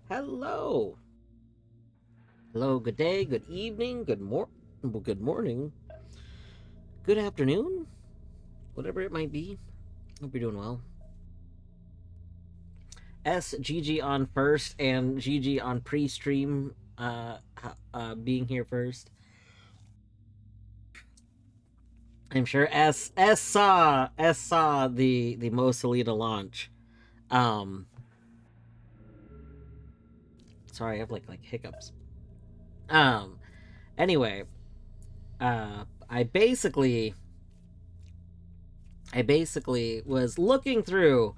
Hello. Hello, good day, good evening, good morning, good afternoon, whatever it might be. Hope you're doing well. GG on first and GG on pre-stream being here first. I'm sure S saw the Mosa Lina launch. Um sorry, I have like hiccups. Um anyway, I basically was looking through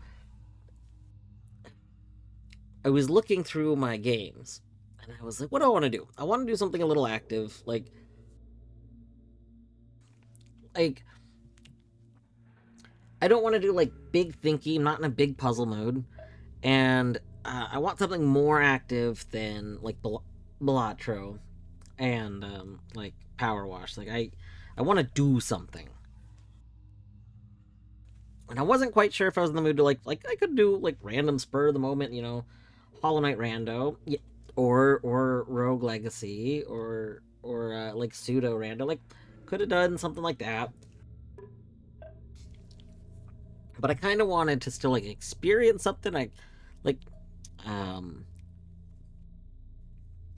my games, and I was like, what do I want to do? I want to do something a little active, like I don't want to do like big thinking. I'm not in a big puzzle mode, and I want something more active than like Balatro and like Power Wash. Like I want to do something, and I wasn't quite sure if I was in the mood to like I could do like random spur of the moment, Hollow Knight Rando, yeah, or Rogue Legacy, or like pseudo Rando. Like could have done something like that, but I kind of wanted to still like experience something. Like, um,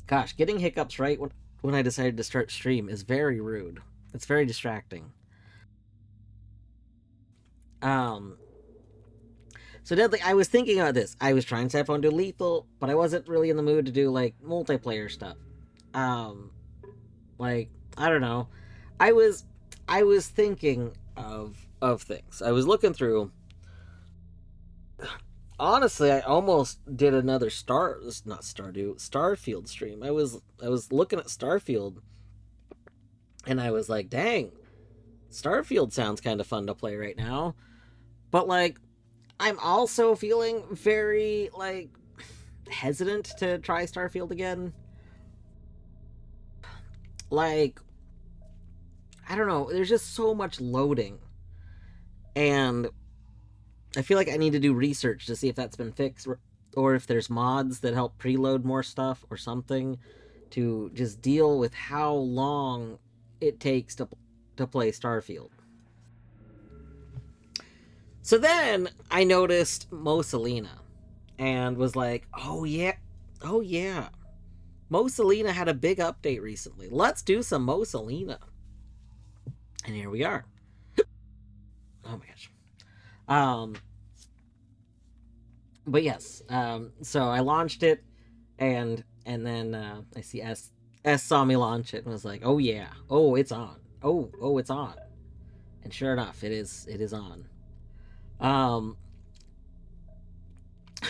gosh, getting hiccups right when I decided to start stream is very rude. It's very distracting. Um, so deadly. I was thinking about this. I was trying to have fun do lethal, but I wasn't really in the mood to do like multiplayer stuff. Um, like I don't know. I was I was thinking of things. I was looking through. Honestly, I almost did another not Stardew, Starfield stream. I was looking at Starfield, and I was like, dang, Starfield sounds kind of fun to play right now. But like, I'm also feeling very like hesitant to try Starfield again. Like, I don't know, there's just so much loading, and I feel like I need to do research to see if that's been fixed, or if there's mods that help preload more stuff or something to just deal with how long it takes to play Starfield. So then I noticed Mosa Lina and was like, oh yeah, Mosa Lina had a big update recently. Let's do some Mosa Lina. And here we are. Oh my gosh. Um, but yes, so I launched it, and then I see S saw me launch it and was like, "Oh yeah, oh it's on, oh it's on," and sure enough, it is on. Um,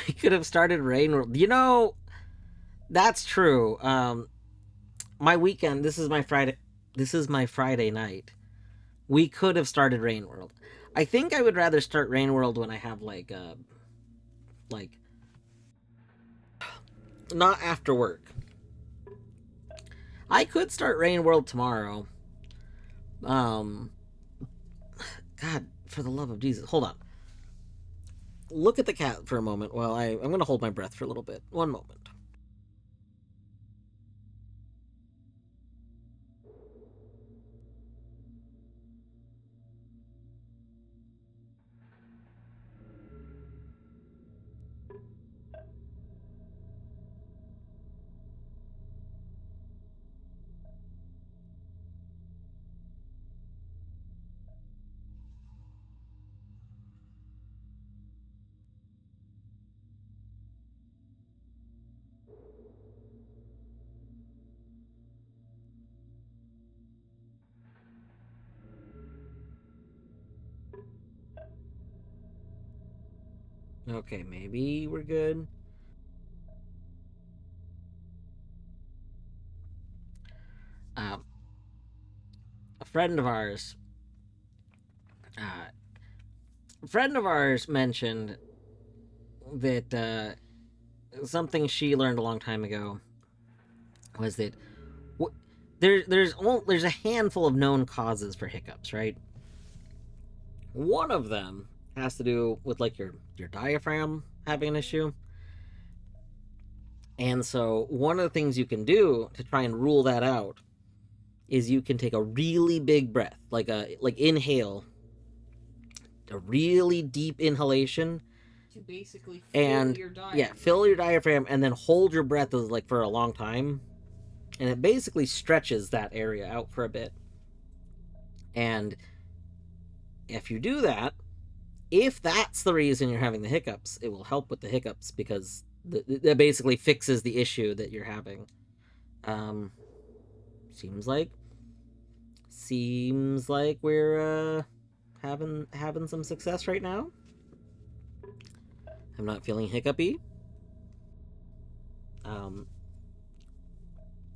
I could have started Rain. That's true. My weekend. This is my Friday. This is my Friday night. We could have started Rain World. I think I would rather start Rain World when I have like not after work. I could start Rain World tomorrow. Um, God, for the love of Jesus, hold on. Look at the cat for a moment while I'm going to hold my breath for a little bit. One moment. Okay, maybe we're good. Um, a friend of ours, uh, mentioned that something she learned a long time ago was that there's a handful of known causes for hiccups, right? One of them has to do with like your diaphragm having an issue, And so one of the things you can do to try and rule that out is you can take a really big breath, like inhale, a really deep inhalation To basically fill and your diaphragm. yeah, fill your diaphragm and then hold your breath like for a long time. And it basically stretches that area out for a bit. And if you do that, if that's the reason you're having the hiccups, it will help with the hiccups because that basically fixes the issue that you're having. Um, seems like we're having some success right now. I'm not feeling hiccupy. Um,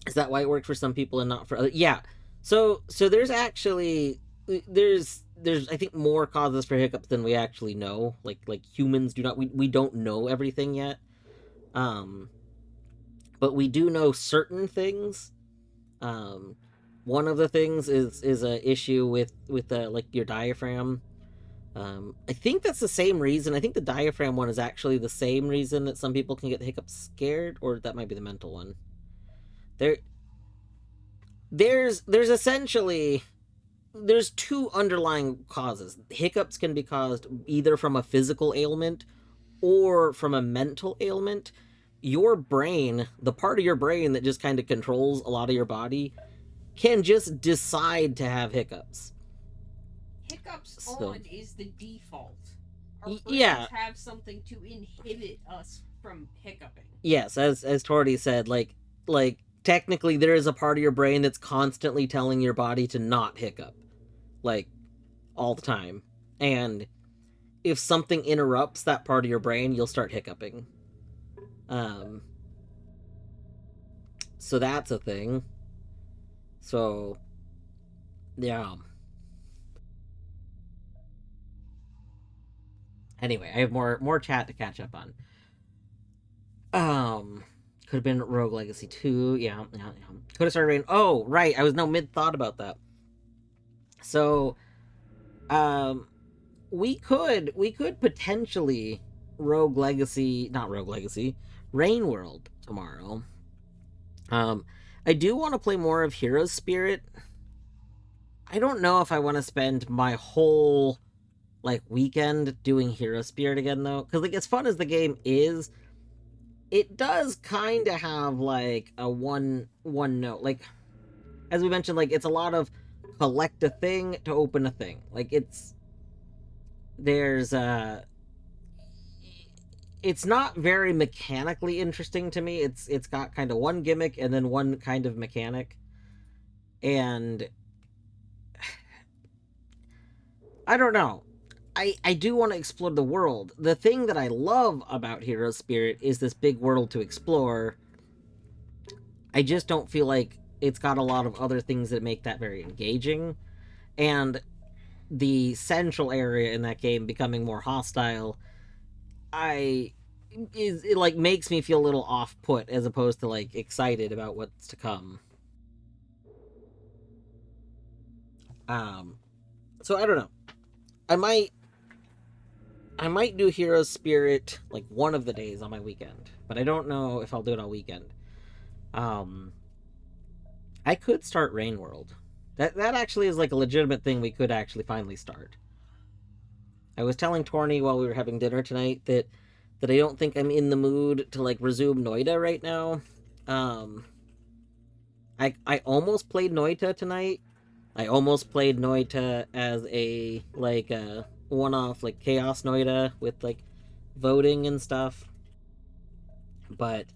is that why it worked for some people and not for other? Yeah. So there's actually there's I think more causes for hiccups than we actually know. Like humans do not we don't know everything yet. Um, but we do know certain things. Um, one of the things is a issue with like your diaphragm. I think that's the same reason. I think the diaphragm one is actually the same reason that some people can get the hiccups scared, or that might be the mental one. There, there's essentially there's two underlying causes. Hiccups can be caused either from a physical ailment or from a mental ailment. Your brain, the part of your brain that just kind of controls a lot of your body, can just decide to have hiccups. Hiccups So, on is the default. Our brains yeah, have something to inhibit us from hiccuping. yes, as Torty said, like technically there is a part of your brain that's constantly telling your body to not hiccup, like all the time. And if something interrupts that part of your brain, you'll start hiccuping. Um, so that's a thing. So yeah. Anyway, I have more chat to catch up on. Um, could have been Rogue Legacy 2. Yeah. Could have started Rain. Oh, right. I was no mid thought about that. So, um, we could potentially not Rogue Legacy, Rain World tomorrow. Um, I do want to play more of Heroes Spirit. I don't know if I want to spend my whole like weekend doing Hero Spirit again though, because like as fun as the game is, it does kind of have like a one note. Like as we mentioned, like it's a lot of collect a thing to open a thing. Like there's it's not very mechanically interesting to me. It's got kind of one gimmick and then one kind of mechanic, and I don't know. I do want to explore the world. The thing that I love about Hero Spirit is this big world to explore. I just don't feel like it's got a lot of other things that make that very engaging. And the central area in that game becoming more hostile, I it like makes me feel a little off put as opposed to like excited about what's to come. Um so I don't know. I might I might do Hero Spirit like one of the days on my weekend, but I don't know if I'll do it all weekend. Um, I could start Rain World. That actually is like a legitimate thing we could actually finally start. I was telling Torny while we were having dinner tonight that I don't think I'm in the mood to like resume Noita right now. Um, I almost played Noita tonight. I almost played Noita as a like a one-off like Chaos Noita with like voting and stuff. But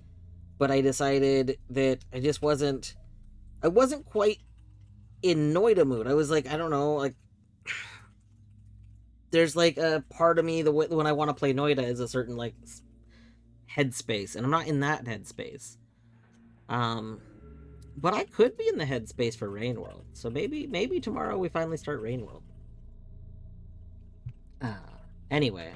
I decided that I wasn't quite in Noida mood. I was like, I don't know, like there's like a part of me when I want to play Noida is a certain like headspace, and I'm not in that headspace. Um, but I could be in the headspace for Rain World, so maybe tomorrow we finally start Rain World. Uh, anyway,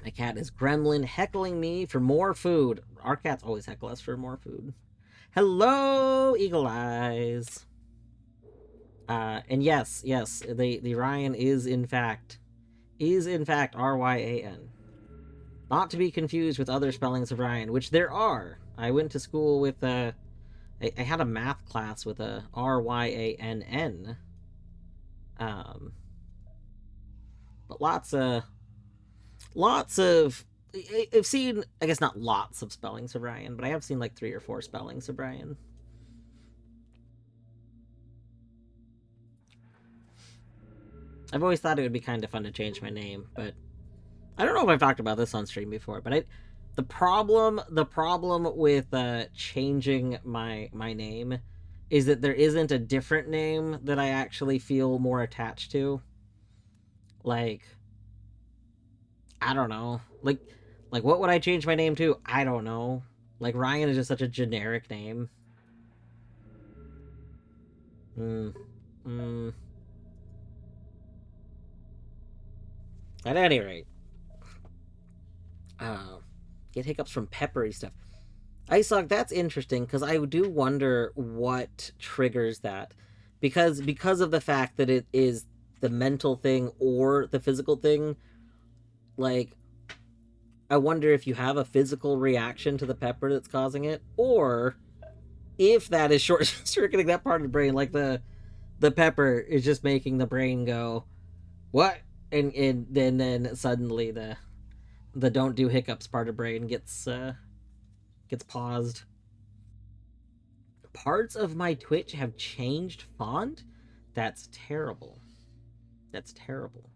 my cat is Gremlin heckling me for more food. Our cats always heckle us for more food. Hello, Eagle Eyes. And yes, the Ryan is in fact Ryan. Not to be confused with other spellings of Ryan, which there are. I went to school with I had a math class with a Ryann. Um, but lots of I've seen, I guess not lots of spellings of Ryan, but I have seen like 3 or 4 spellings of Ryan. I've always thought it would be kind of fun to change my name, but I don't know if I've talked about this on stream before. But the problem with changing my name is that there isn't a different name that I actually feel more attached to. Like, I don't know. Like what would I change my name to? I don't know. Like Ryan is just such a generic name. Mm, mm. At any rate, uh, get hiccups from peppery stuff. Isoc, that's interesting because I do wonder what triggers that, because of the fact that it is the mental thing or the physical thing. Like, I wonder if you have a physical reaction to the pepper that's causing it, or if that is short circuiting that part of the brain. Like the pepper is just making the brain go what, and then suddenly the don't do hiccups part of brain gets paused. Parts of my Twitch have changed font. That's terrible. That's terrible.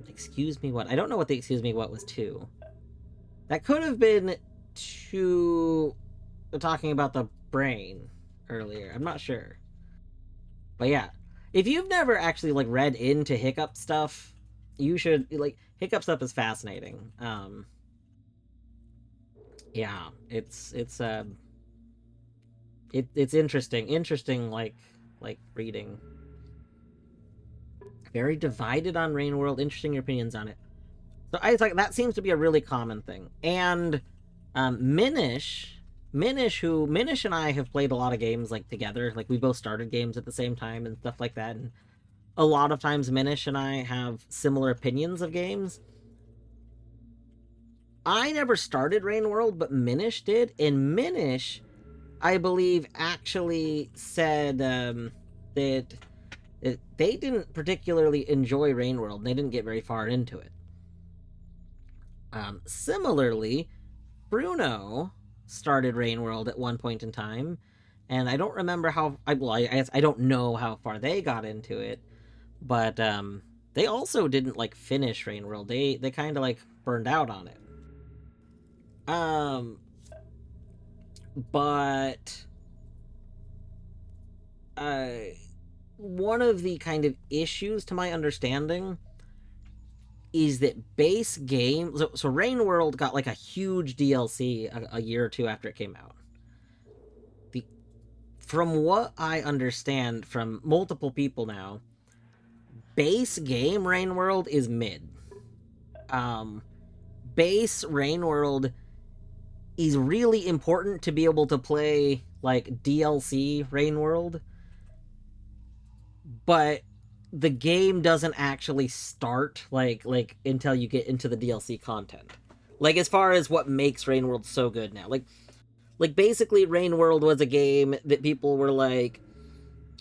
Excuse me what? I don't know what the excuse me what was to. That could have been to talking about the brain earlier. I'm not sure. But yeah, if you've never actually like read into hiccup stuff, you should. Like, hiccup stuff is fascinating. Yeah, it's interesting like reading. Very divided on Rain World. Interesting your opinions on it. So I like that seems to be a really common thing. And Minish and I have played a lot of games like together. Like we both started games at the same time and stuff like that. And a lot of times Minish and I have similar opinions of games. I never started Rain World, but Minish did, and Minish, I believe, actually said that they didn't particularly enjoy Rain World. And they didn't get very far into it. Similarly, Bruno started Rain World at one point in time, and I don't remember how. I don't know how far they got into it, but they also didn't like finish Rain World. They kind of like burned out on it. Um, but uh, one of the kind of issues, to my understanding, is that base game. So Rain World got like a huge DLC a year or two after it came out. The From what I understand from multiple people now, base game Rain World is mid. Um, Base Rain World is really important to be able to play like DLC Rain World, but the game doesn't actually start like until you get into the DLC content. Like, as far as what makes Rain World so good now, like basically Rain World was a game that people were like,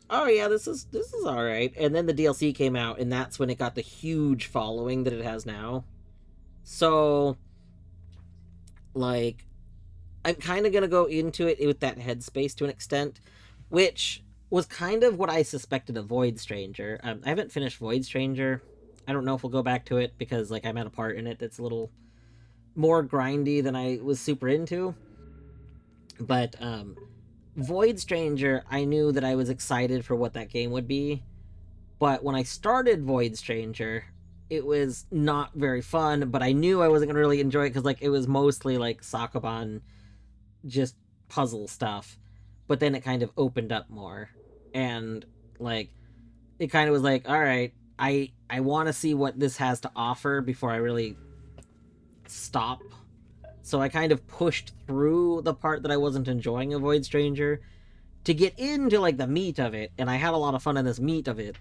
oh yeah, this is all right, and then the DLC came out, and that's when it got the huge following that it has now. So, like, I'm kind of gonna go into it with that headspace to an extent, which was kind of what I suspected of Void Stranger. I haven't finished Void Stranger. I don't know if we'll go back to it because like I'm at a part in it that's a little more grindy than I was super into. But Void Stranger, I knew that I was excited for what that game would be. But when I started Void Stranger, it was not very fun. But I knew I wasn't gonna really enjoy it because like it was mostly like Sakaban, just puzzle stuff. But then it kind of opened up more, and like it kind of was like, all right, I want to see what this has to offer before I really stop. So I kind of pushed through the part that I wasn't enjoying of Void Stranger to get into like the meat of it, and I had a lot of fun in this meat of it.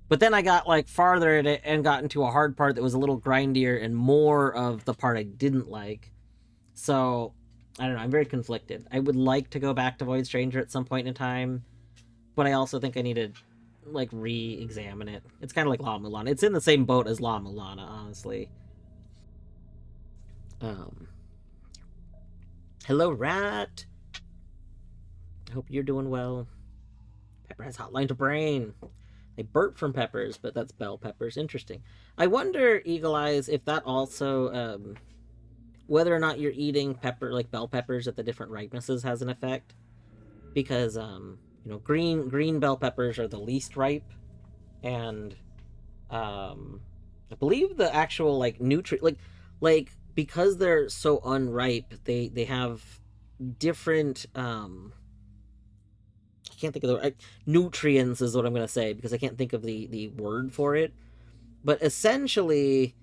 But then I got like farther in it and got into a hard part that was a little grindier and more of the part I didn't like. So I don't know. I'm very conflicted. I would like to go back to Void Stranger at some point in time, but I also think I need to like re-examine it. It's kind of like La Mulana. It's in the same boat as La Mulana, honestly. Um, hello, Rat. I hope you're doing well. Pepper has hotline to brain. They burp from peppers, but that's bell peppers. Interesting. I wonder, Eagle Eyes, if that also whether or not you're eating pepper like bell peppers at the different ripenesses has an effect. Because green bell peppers are the least ripe, and I believe the actual like nutrient like because they're so unripe, they have different I can't think of the nutrients is what I'm gonna say because I can't think of the word for it. But essentially,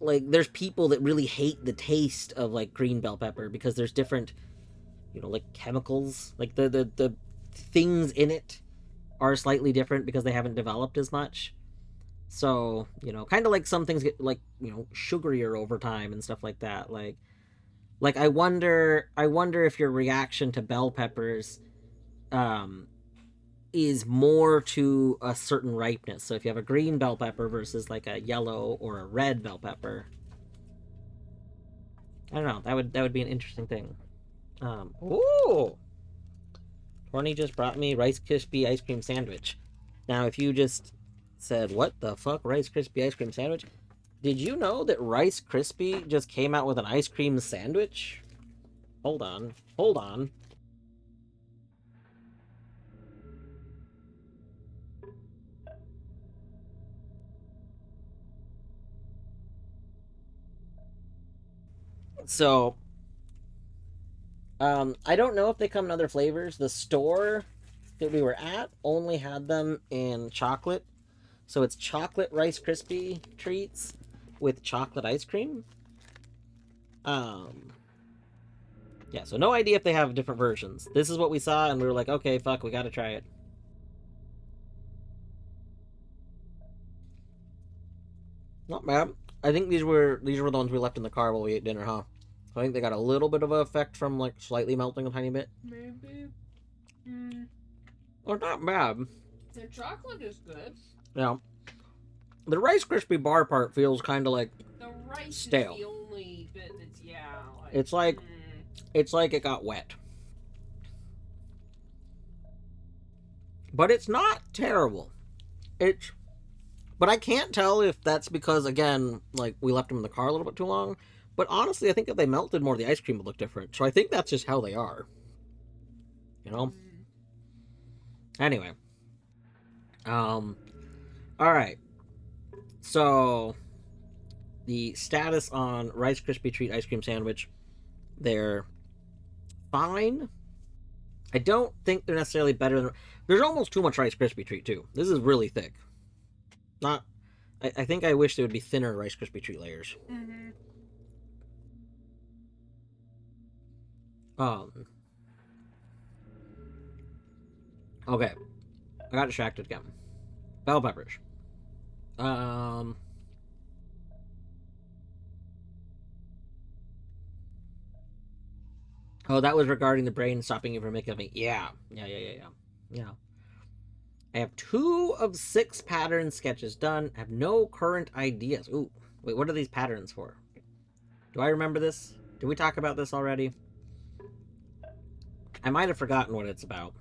like there's people that really hate the taste of like green bell pepper because there's different, like chemicals, like the things in it are slightly different because they haven't developed as much. So, kind of like some things get like, sugarier over time and stuff like that. Like I wonder if your reaction to bell peppers um is more to a certain ripeness. So if you have a green bell pepper versus like a yellow or a red bell pepper, I don't know. That would be an interesting thing. Ooh, Horny just brought me Rice Krispie ice cream sandwich. Now, if you just said, "What the fuck, Rice Krispie ice cream sandwich?" Did you know that Rice Krispie just came out with an ice cream sandwich? Hold on, hold on. So, I don't know if they come in other flavors. The store that we were at only had them in chocolate. So it's chocolate Rice Krispie treats with chocolate ice cream. Um, yeah, so no idea if they have different versions. This is what we saw, and we were like, okay, fuck, we gotta try it. Not bad. I think these were the ones we left in the car while we ate dinner, huh? So I think they got a little bit of an effect from like slightly melting a tiny bit. Maybe. Mm. Well, not bad. The chocolate is good. Yeah. The Rice Krispie bar part feels kind of like The rice stale. is the only bit that's It's like it's like it got wet. But it's not terrible. It's but I can't tell if that's because again, like we left them in the car a little bit too long. But honestly, I think if they melted more, the ice cream would look different. So I think that's just how they are. You know. Anyway. Um. All right. So the status on Rice Krispie treat ice cream sandwich, they're fine. I don't think they're necessarily better than. There's almost too much Rice Krispie treat too. This is really thick. Not. I think I wish there would be thinner Rice Krispie treat layers. Mm-hmm. Um. Okay. I got distracted again. Bell peppers. Um. Oh, that was regarding the brain stopping you from making me. Yeah. Yeah. I have 2 of 6 pattern sketches done. I have no current ideas. Ooh. Wait, what are these patterns for? Do I remember this? Did we talk about this already? I might have forgotten what it's about.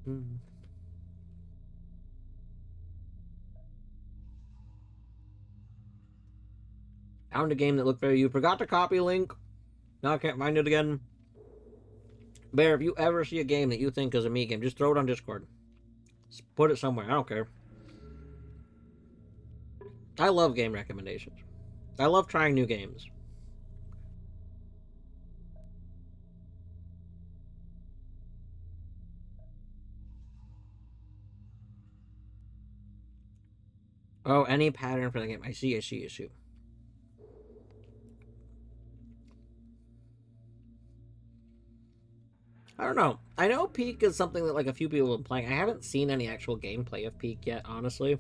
Hmm. Found a game that looked very. You forgot to copy link. Now I can't find it again. Bear, if you ever see a game that you think is a me game, just throw it on Discord. Just put it somewhere. I don't care. I love game recommendations. I love trying new games. Oh, any pattern for the game. I see. I don't know. I know Peak is something that like a few people have been playing. I haven't seen any actual gameplay of Peak yet, honestly.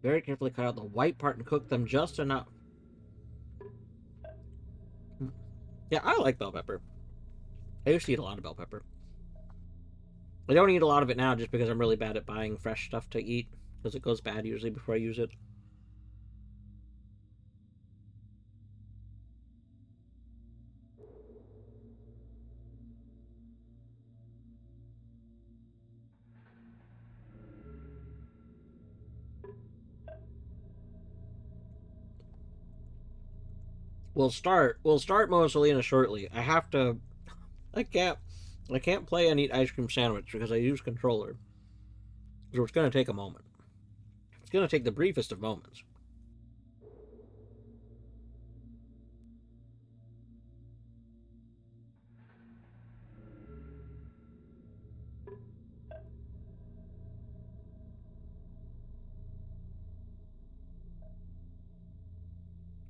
Very carefully cut out the white part and cook them just enough. Yeah, I like bell pepper. I used to eat a lot of bell pepper. I don't eat a lot of it now just because I'm really bad at buying fresh stuff to eat because it goes bad usually before I use it. We'll start Mosalina shortly. I can't I can't play and eat ice cream sandwich because I use controller. So it's gonna take a moment. It's gonna take the briefest of moments.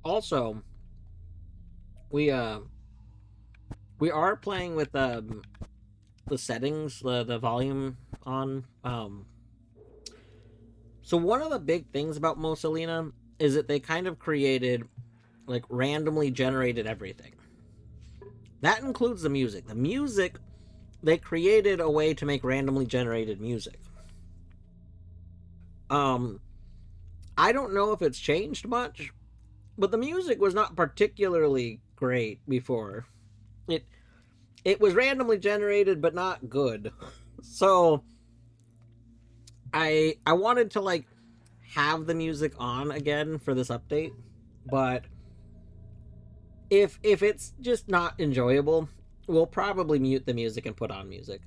Also, we uh we are playing with the settings, the volume on. So one of the big things about Mosalina is that they kind of created like randomly generated everything. That includes the music. The music, they created a way to make randomly generated music. Um, I don't know if it's changed much, but the music was not particularly great before. It it was randomly generated, but not good. So I wanted to like have the music on again for this update, but if it's just not enjoyable, we'll probably mute the music and put on music.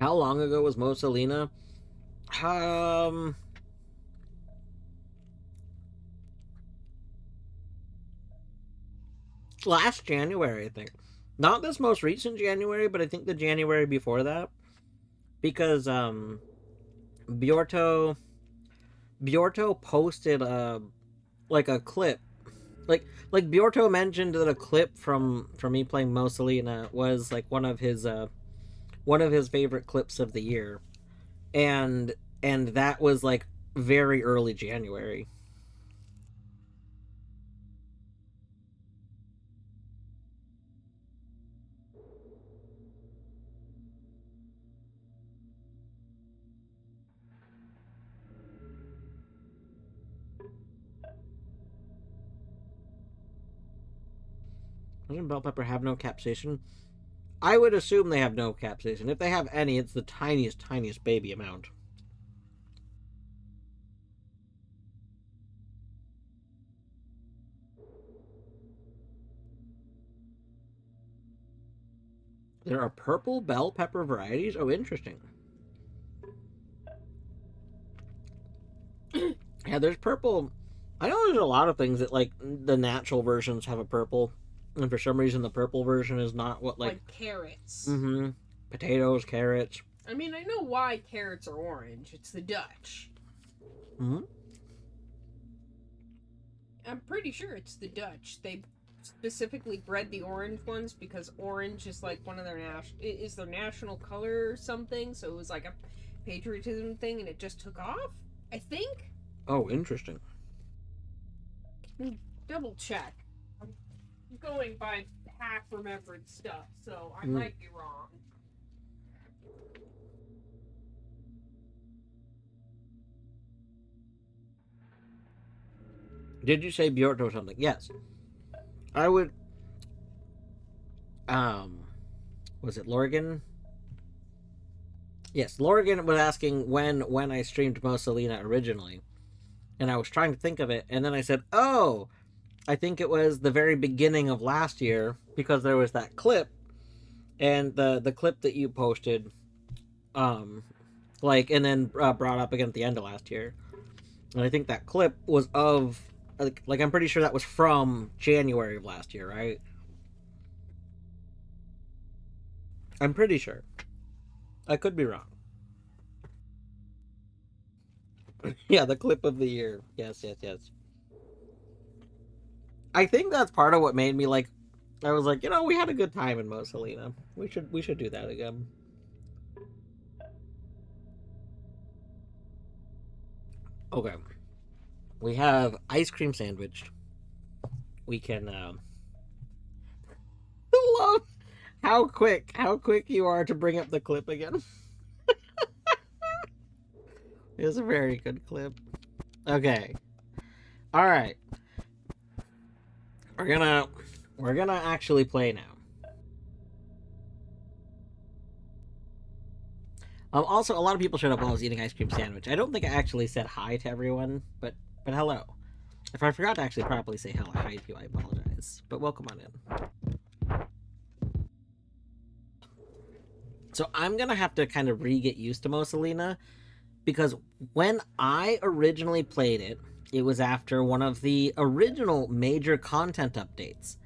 How long ago was Mosalina? Um, last January, I think. Not this most recent January, but I think the January before that, because Bjorto Bjorto posted like a clip. Like Bjorto mentioned that a clip from me playing Mosalina was like one of his favorite clips of the year, and that was like very early January. Doesn't bell pepper have no capsaicin? I would assume they have no capsaicin. If they have any, it's the tiniest baby amount. There are purple bell pepper varieties. Oh, interesting. Yeah, there's purple. I know there's a lot of things that like the natural versions have a purple, and for some reason the purple version is not what like. Like carrots. Mm-hmm. Potatoes, carrots. I mean, I know why carrots are orange. It's the Dutch. Mm-hmm. I'm pretty sure it's the Dutch. They specifically bred the orange ones because orange is like one of their is their national color or something. So it was like a patriotism thing, and it just took off. I think. Oh, interesting. Double check. I'm going by half remembered stuff, so I might be wrong. Did you say Bjorto or something? Yes. I would. Was it Lorgan? Yes, Lorgan was asking when I streamed Mosalina originally, And I was trying to think of it, and then I said, oh, I think it was the very beginning of last year, because there was that clip, and the clip that you posted, um, and then brought up again at the end of last year. And I think that clip was of, I'm pretty sure that was from January of last year, right? I'm pretty sure. I could be wrong. Yeah, the clip of the year. Yes, yes, yes. I think that's part of what made me like. I was like, we had a good time in Mosa, Lina. We should do that again. Okay, we have ice cream sandwich. We can love how quick you are to bring up the clip again. It was a very good clip. Okay, all right. We're gonna we're gonna actually play now. Also, a lot of people showed up while I was eating ice cream sandwich. I don't think I actually said hi to everyone, but hello. If I forgot to actually properly say hello, hi to you, I apologize. But welcome on in. So I'm gonna have to kind of re-get used to Mosalina, because when I originally played it, it was after one of the original major content updates.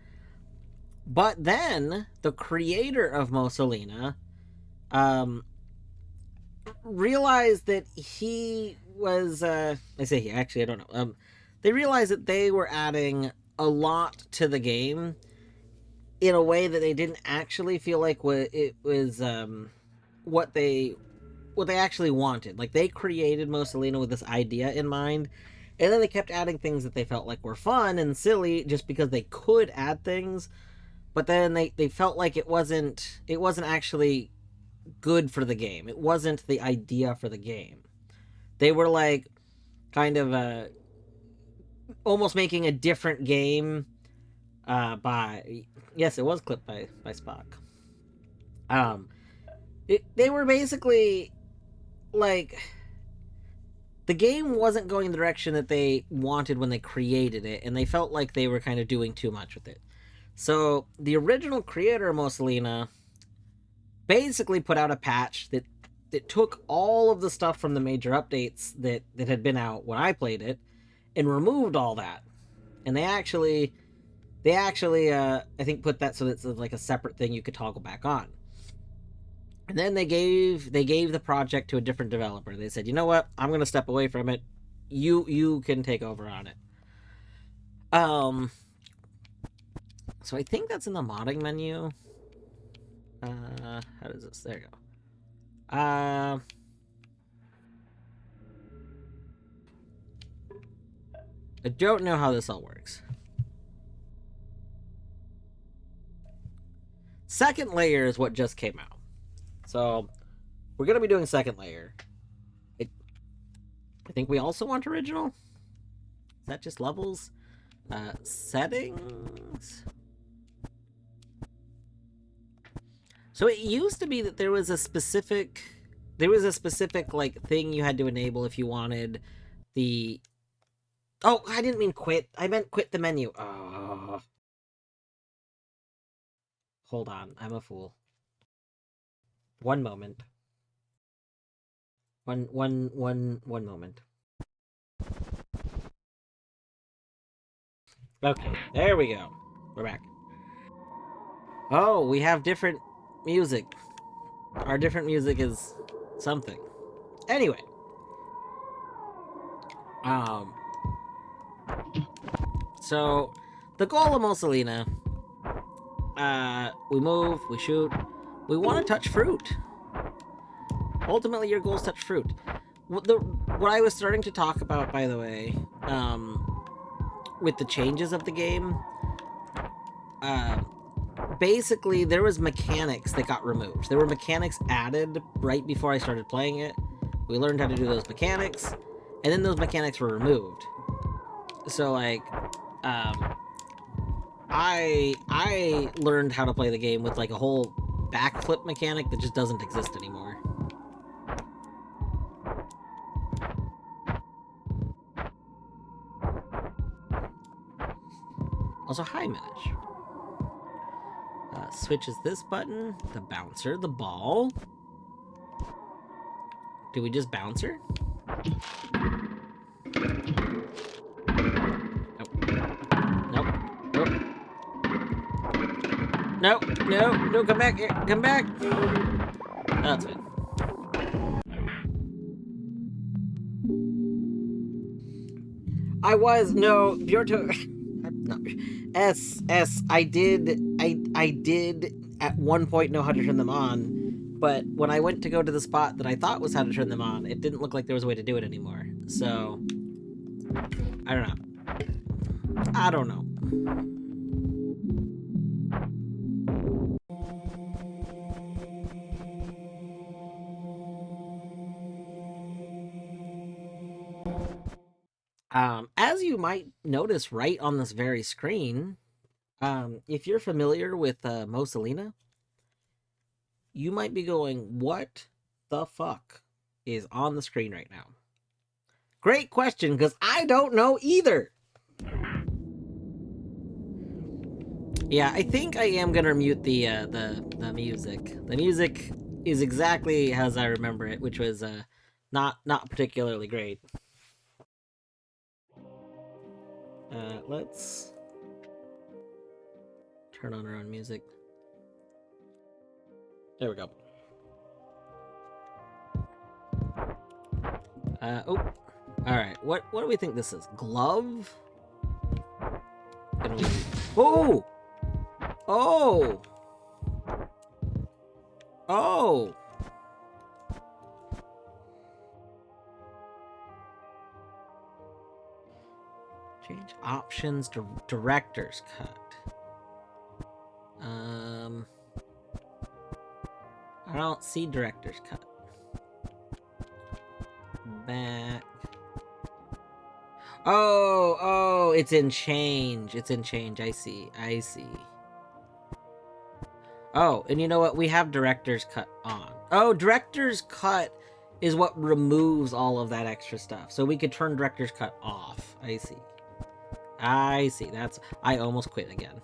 But then the creator of Mosalina um, realized that he was. I say he, actually, I don't know. They realized that they were adding a lot to the game in a way that they didn't actually feel like it was what they actually wanted. Like, they created Mosalina with this idea in mind, and then they kept adding things that they felt like were fun and silly just because they could add things. But then they felt like it wasn't actually good for the game. It wasn't the idea for the game. They were like kind of almost making a different game by, yes, it was clipped by Spock. Um, they were basically like, the game wasn't going the direction that they wanted when they created it, and they felt like they were kind of doing too much with it. So the original creator of Mosalina basically put out a patch that took all of the stuff from the major updates that had been out when I played it, and removed all that. And they actually I think put that so that it's like a separate thing you could toggle back on. And then they gave the project to a different developer. They said, you know what, I'm gonna step away from it. You can take over on it. Um, so I think that's in the modding menu. How does this? There you go. I don't know how this all works. Second layer is what just came out. So we're gonna be doing second layer. I think we also want original. Is that just levels? Settings. So it used to be that there was a specific like thing you had to enable if you wanted the. Oh, I didn't mean quit. I meant quit the menu. Oh. Hold on, I'm a fool. One moment. One moment. Okay, there we go. We're back. Oh, we have different music. Our different music is something. Anyway, um, so the goal of Mussolina, we move, we shoot, we want to touch fruit. Ultimately, your goal is touch fruit. What I was starting to talk about, by the way, with the changes of the game, basically there was mechanics that got removed. There were mechanics added right before I started playing it. We learned how to do those mechanics, and then those mechanics were removed. So like, I learned how to play the game with like a whole backflip mechanic that just doesn't exist anymore. Also, hi, Minish. Switch is this button. The bouncer, the ball. Do we just bounce her? Nope. Nope. Nope. No, come back. Come back. Oh, that's good. I was, no, Bjorto. No. I did at one point know how to turn them on, but when I went to go to the spot that I thought was how to turn them on, it didn't look like there was a way to do it anymore. So, I don't know. I don't know. As you might notice right on this very screen, if you're familiar with Mosa, Lina, you might be going, what the fuck is on the screen right now? Great question, because I don't know either. Yeah, I think I am gonna mute the music. The music is exactly as I remember it, which was not particularly great. Let's turn on our own music. There we go. Oh, all right. What do we think this is? Glove? Can we? Oh, oh, oh. Change options. Director's cut. I don't see director's cut. Back. Oh, it's in change. It's in change. I see. Oh, and you know what? We have director's cut on. Oh, director's cut is what removes all of that extra stuff. So we could turn director's cut off. I see. I almost quit again.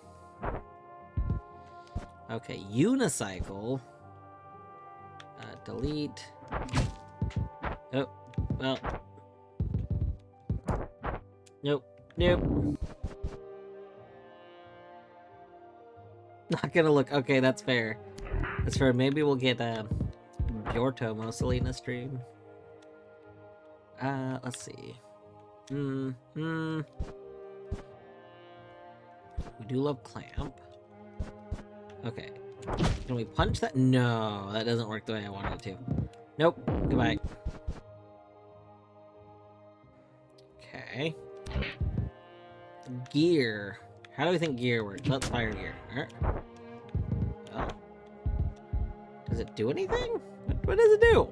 Okay, unicycle. Delete. Oh, well. Nope. Not gonna look. Okay, that's fair. That's fair. Maybe we'll get Bjorto Mosalina stream. Let's see. We do love clamp. Okay. Can we punch that? No, that doesn't work the way I wanted it to. Nope. Goodbye. Okay. Gear. How do we think gear works? Let's fire gear. Alright. Well. Does it do anything? What does it do?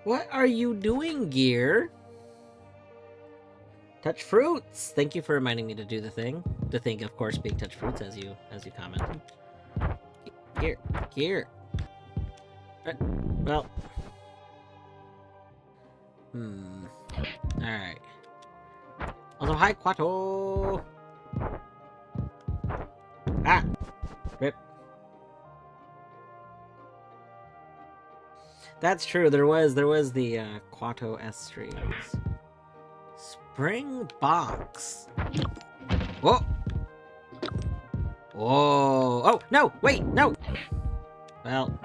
What are you doing, gear? Touch fruits. Thank you for reminding me to do the thing. The thing, of course, being touch fruits, as you commented. Gear. Well. Alright. Also, hi, Quato. Ah. Rip. That's true. There was the Quato S streams. Spring box. Whoa. Whoa. Oh, no. Wait, no. Well.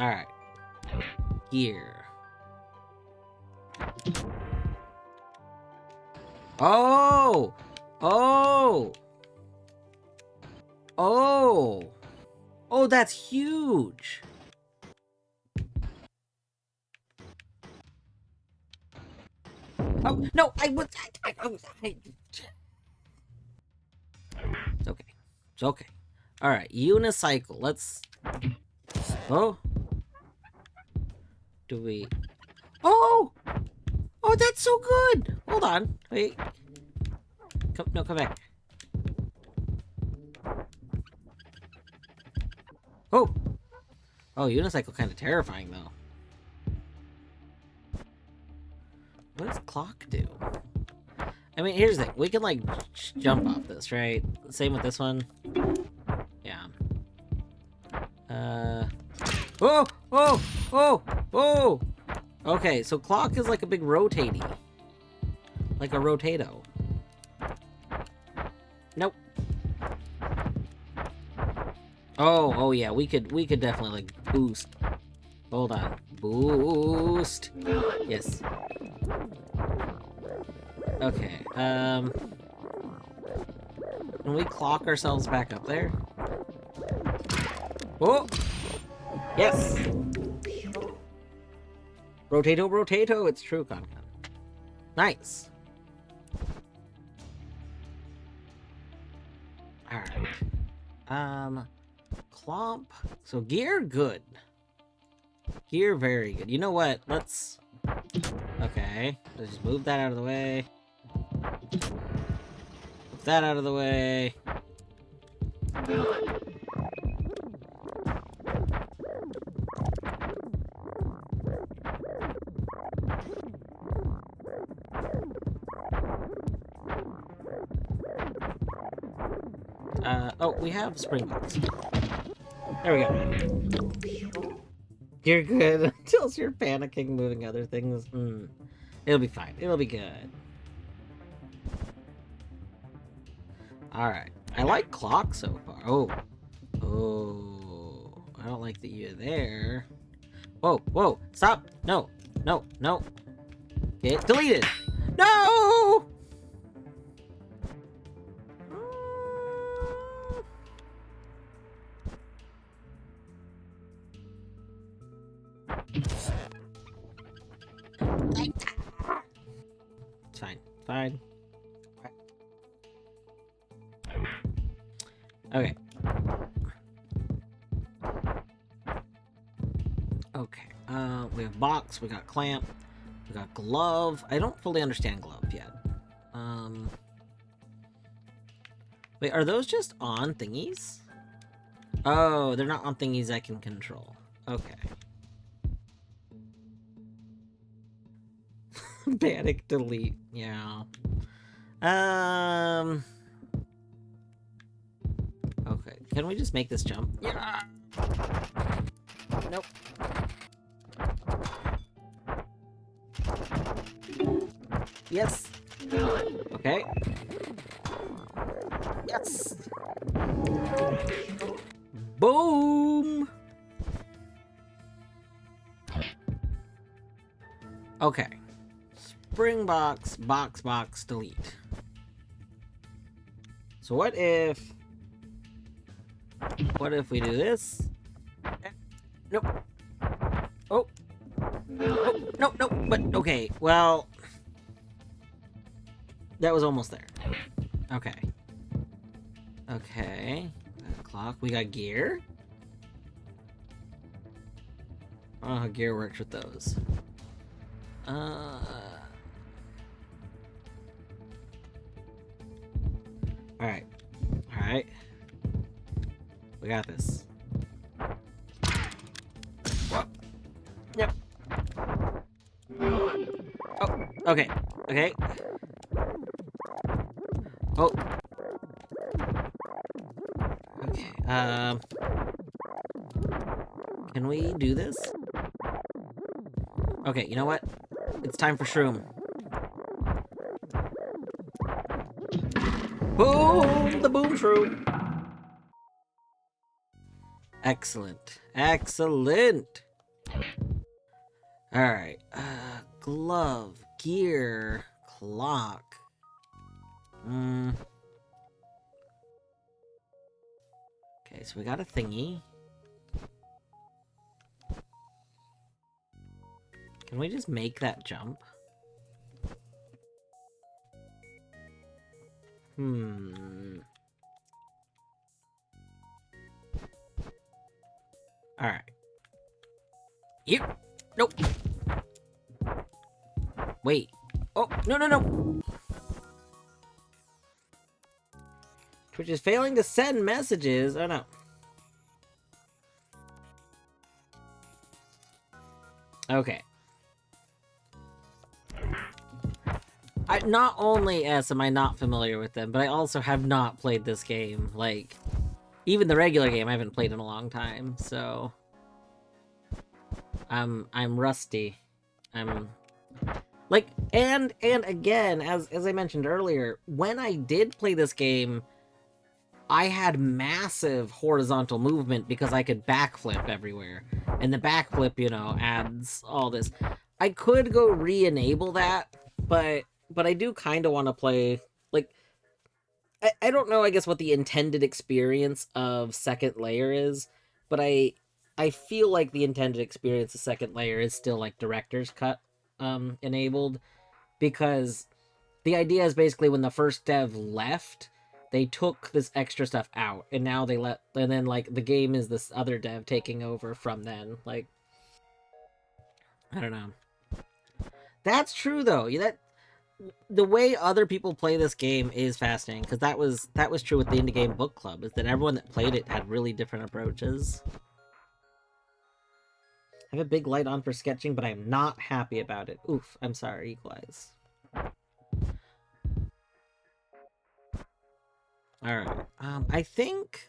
Alright. Gear. Oh. Oh, that's huge. Oh, no, It's okay. All right, unicycle. Let's. Oh. Do we? Oh, that's so good. Hold on. Wait. Come back. Oh! Oh, unicycle kind of terrifying, though. What does clock do? I mean, here's the thing. We can, like, jump off this, right? Same with this one. Yeah. Oh! Oh! Oh! Oh! Okay, so clock is like a big rotatey. Like a rotato. Nope. Oh yeah, we could definitely like boost. Hold on. Boost. Yes. Okay. Can we clock ourselves back up there? Oh! Yes! Rotato, rotato, it's true, Con. Nice. Alright. Clomp. So gear, good. Gear, very good. You know what? Let's... Okay. Let's just move that out of the way. Move that out of the way. Oh, we have spring box. There we go. You're good until you're panicking, moving other things. It'll be fine. It'll be good. Alright. I like clock so far. Oh. Oh. I don't like that you're there. Whoa, whoa. Stop. No. No, no. Get deleted. No! It's fine. Fine. Okay. Okay. We have box, we got clamp, we got glove. I don't fully understand glove yet. Wait, are those just on thingies? Oh, they're not on thingies I can control. Okay. Panic delete. Yeah. Okay. Can we just make this jump? Yeah. Nope. Yes. Okay. Yes. Boom. Okay. Spring box, box, delete. So what if we do this? Nope. Oh. Oh, no, no, but okay, well, that was almost there. Okay. Okay. We got a clock. We got gear. I don't know how gear works with those. Alright. Alright. We got this. Whoa. Yep. Oh, okay. Okay. Oh. Okay, can we do this? Okay, you know what? It's time for shroom. Boom! The boom shroom! Excellent. Excellent! Alright, glove, gear, clock. Okay, so we got a thingy. Can we just make that jump? Alright. Yep. Nope. Wait. Oh, no. Twitch is failing to send messages. Oh, no. Okay. Not only am I not familiar with them, but I also have not played this game. Like, even the regular game I haven't played in a long time, so I'm rusty. I'm like, and again, as I mentioned earlier, when I did play this game, I had massive horizontal movement because I could backflip everywhere. And the backflip, you know, adds all this. I could go re-enable that, but I do kind of want to play, like, I don't know, I guess, what the intended experience of second layer is, but I feel like the intended experience of second layer is still like director's cut enabled, because the idea is basically when the first dev left, they took this extra stuff out, and now and then like the game is this other dev taking over from then. Like, I don't know. That's true though. That the way other people play this game is fascinating, because that was true with the indie game book club. Is that everyone that played it had really different approaches. I have a big light on for sketching, but I'm not happy about it. Oof, I'm sorry, Equalize. Alright. I think...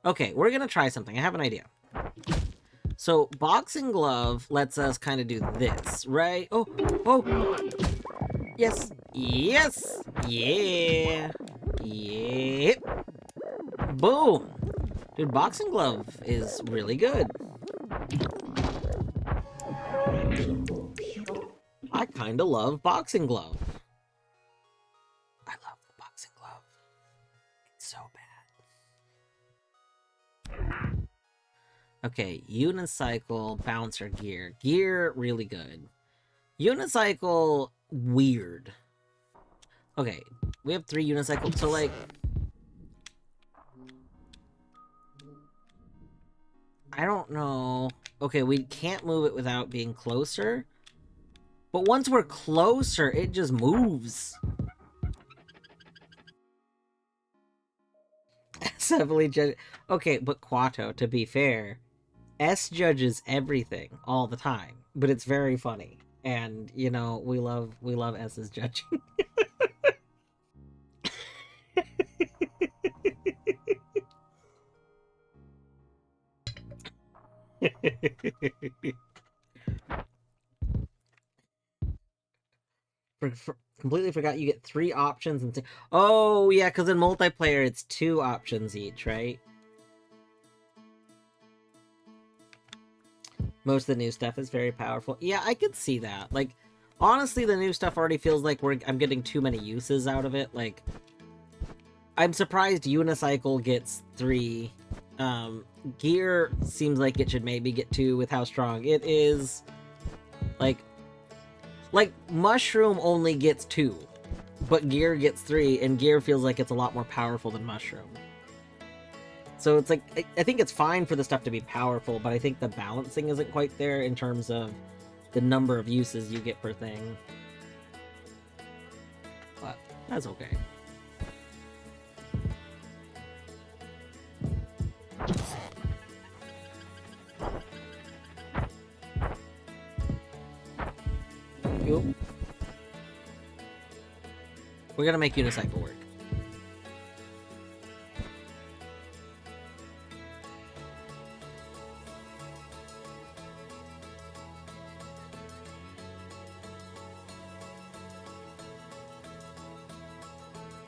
Okay, we're gonna try something. I have an idea. So, boxing glove lets us kind of do this, right? Oh, oh! Yes! Yes! Yeah! Yep! Boom! Dude, boxing glove is really good. I kind of love boxing glove. I love the boxing glove. It's so bad. Okay, unicycle, bouncer, gear. Gear, really good. Unicycle, weird. Okay, we have 3 unicycles, so like... I don't know. Okay, we can't move it without being closer. But once we're closer, it just moves. S heavily judge. Okay, but Quato, to be fair, S judges everything all the time, but it's very funny. And you know, we love S's judging. Completely forgot you get 3 options and oh yeah, because in multiplayer it's 2 options each, right? Most of the new stuff is very powerful. Yeah, I could see that. Like, honestly, the new stuff already feels like I'm getting too many uses out of it. Like, I'm surprised Unicycle gets 3. Gear seems like it should maybe get 2 with how strong it is. Like Mushroom only gets 2, but Gear gets 3, and Gear feels like it's a lot more powerful than Mushroom. So it's like, I think it's fine for the stuff to be powerful, but I think the balancing isn't quite there in terms of the number of uses you get per thing. But that's okay. Yo. We're gonna make unicycle work.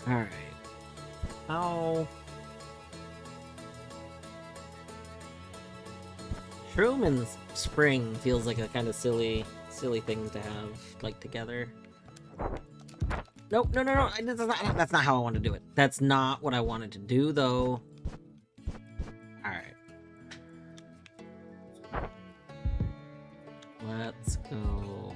Alright. How... Shroom and Spring feels like a kind of silly things to have, like, together. Nope, no, that's not how I want to do it. That's not what I wanted to do, though. Alright. Let's go...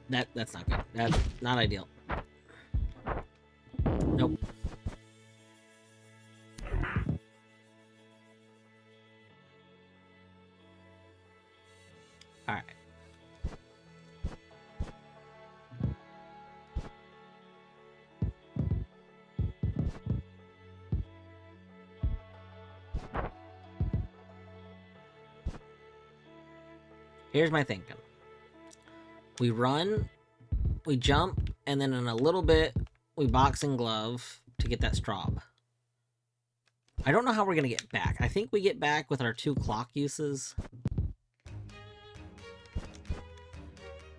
That's not good. That's not ideal. Nope. Alright. Here's my thinking. We run, we jump, and then in a little bit, we box and glove to get that straw. I don't know how we're gonna get back. I think we get back with our 2 clock uses.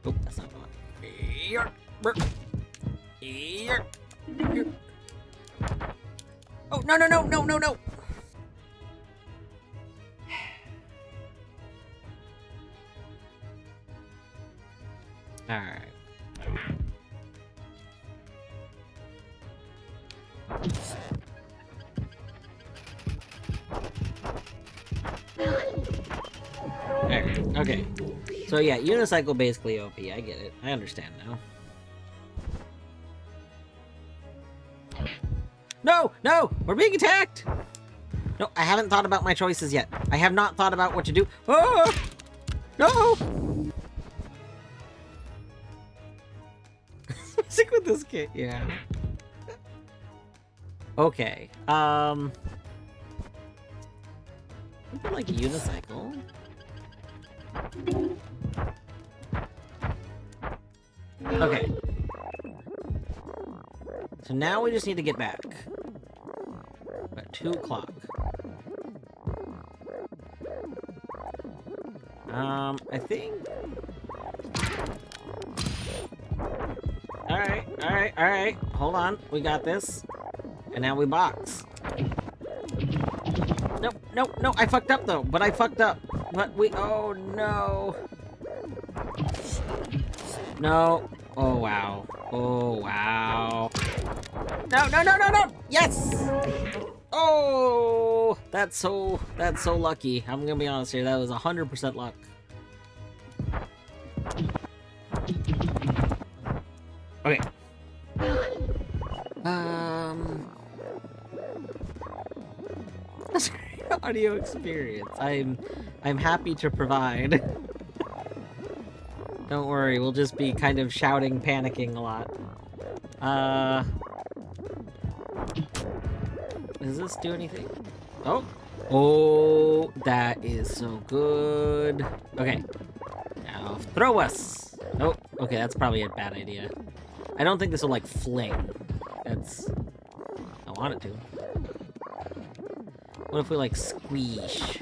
Oh, that's not going. Oh, no, no, no, no, no, no! Alright. Alright, okay. So yeah, unicycle basically OP, I get it. I understand now. No! No! We're being attacked! No, I haven't thought about my choices yet. I have not thought about what to do. Oh! No! Stick with this kid, yeah. Okay, something like a unicycle. Okay. So now we just need to get back. At 2 o'clock. I think... Alright. Hold on. We got this. And now we box. No, I fucked up though. But I fucked up. But we... Oh, no. No. Oh, wow. Oh, wow. No. Yes! Oh! That's so lucky. I'm gonna be honest here. That was 100% luck. Okay. That's a great audio experience. I'm happy to provide. Don't worry, we'll just be kind of shouting, panicking a lot. Does this do anything? Oh, that is so good. Okay. Now, throw us! Oh, okay, that's probably a bad idea. I don't think this will, like, fling. I want it to. What if we, like, squeeze?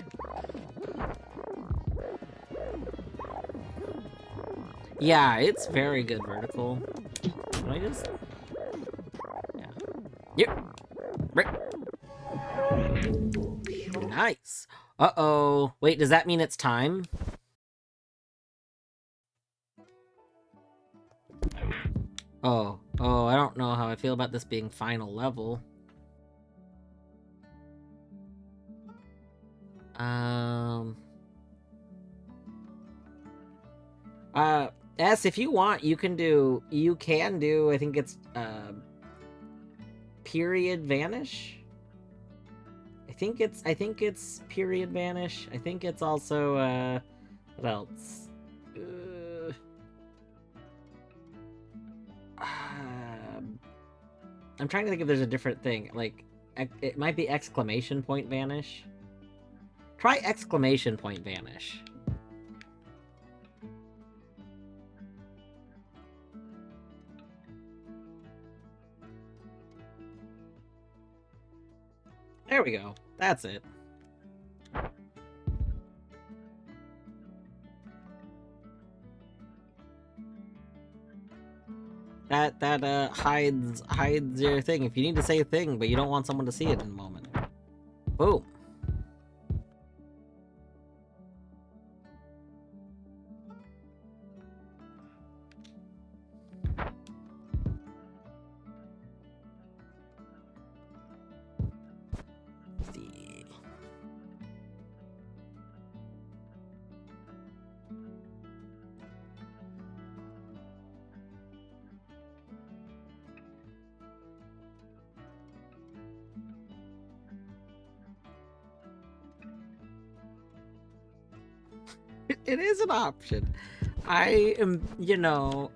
Yeah, it's very good vertical. Can I just... Yeah. Yep. Right. Nice. Uh-oh. Wait, does that mean it's time? Oh, I don't know how I feel about this being final level. S, if you want, you can do, I think it's, period vanish? I think it's period vanish. I think it's also, what else? I'm trying to think if there's a different thing. Like, it might be exclamation point vanish. Try exclamation point vanish. There we go. That's it. That hides your thing. If you need to say a thing, but you don't want someone to see it in a moment. Boom. It is an option. I am, you know,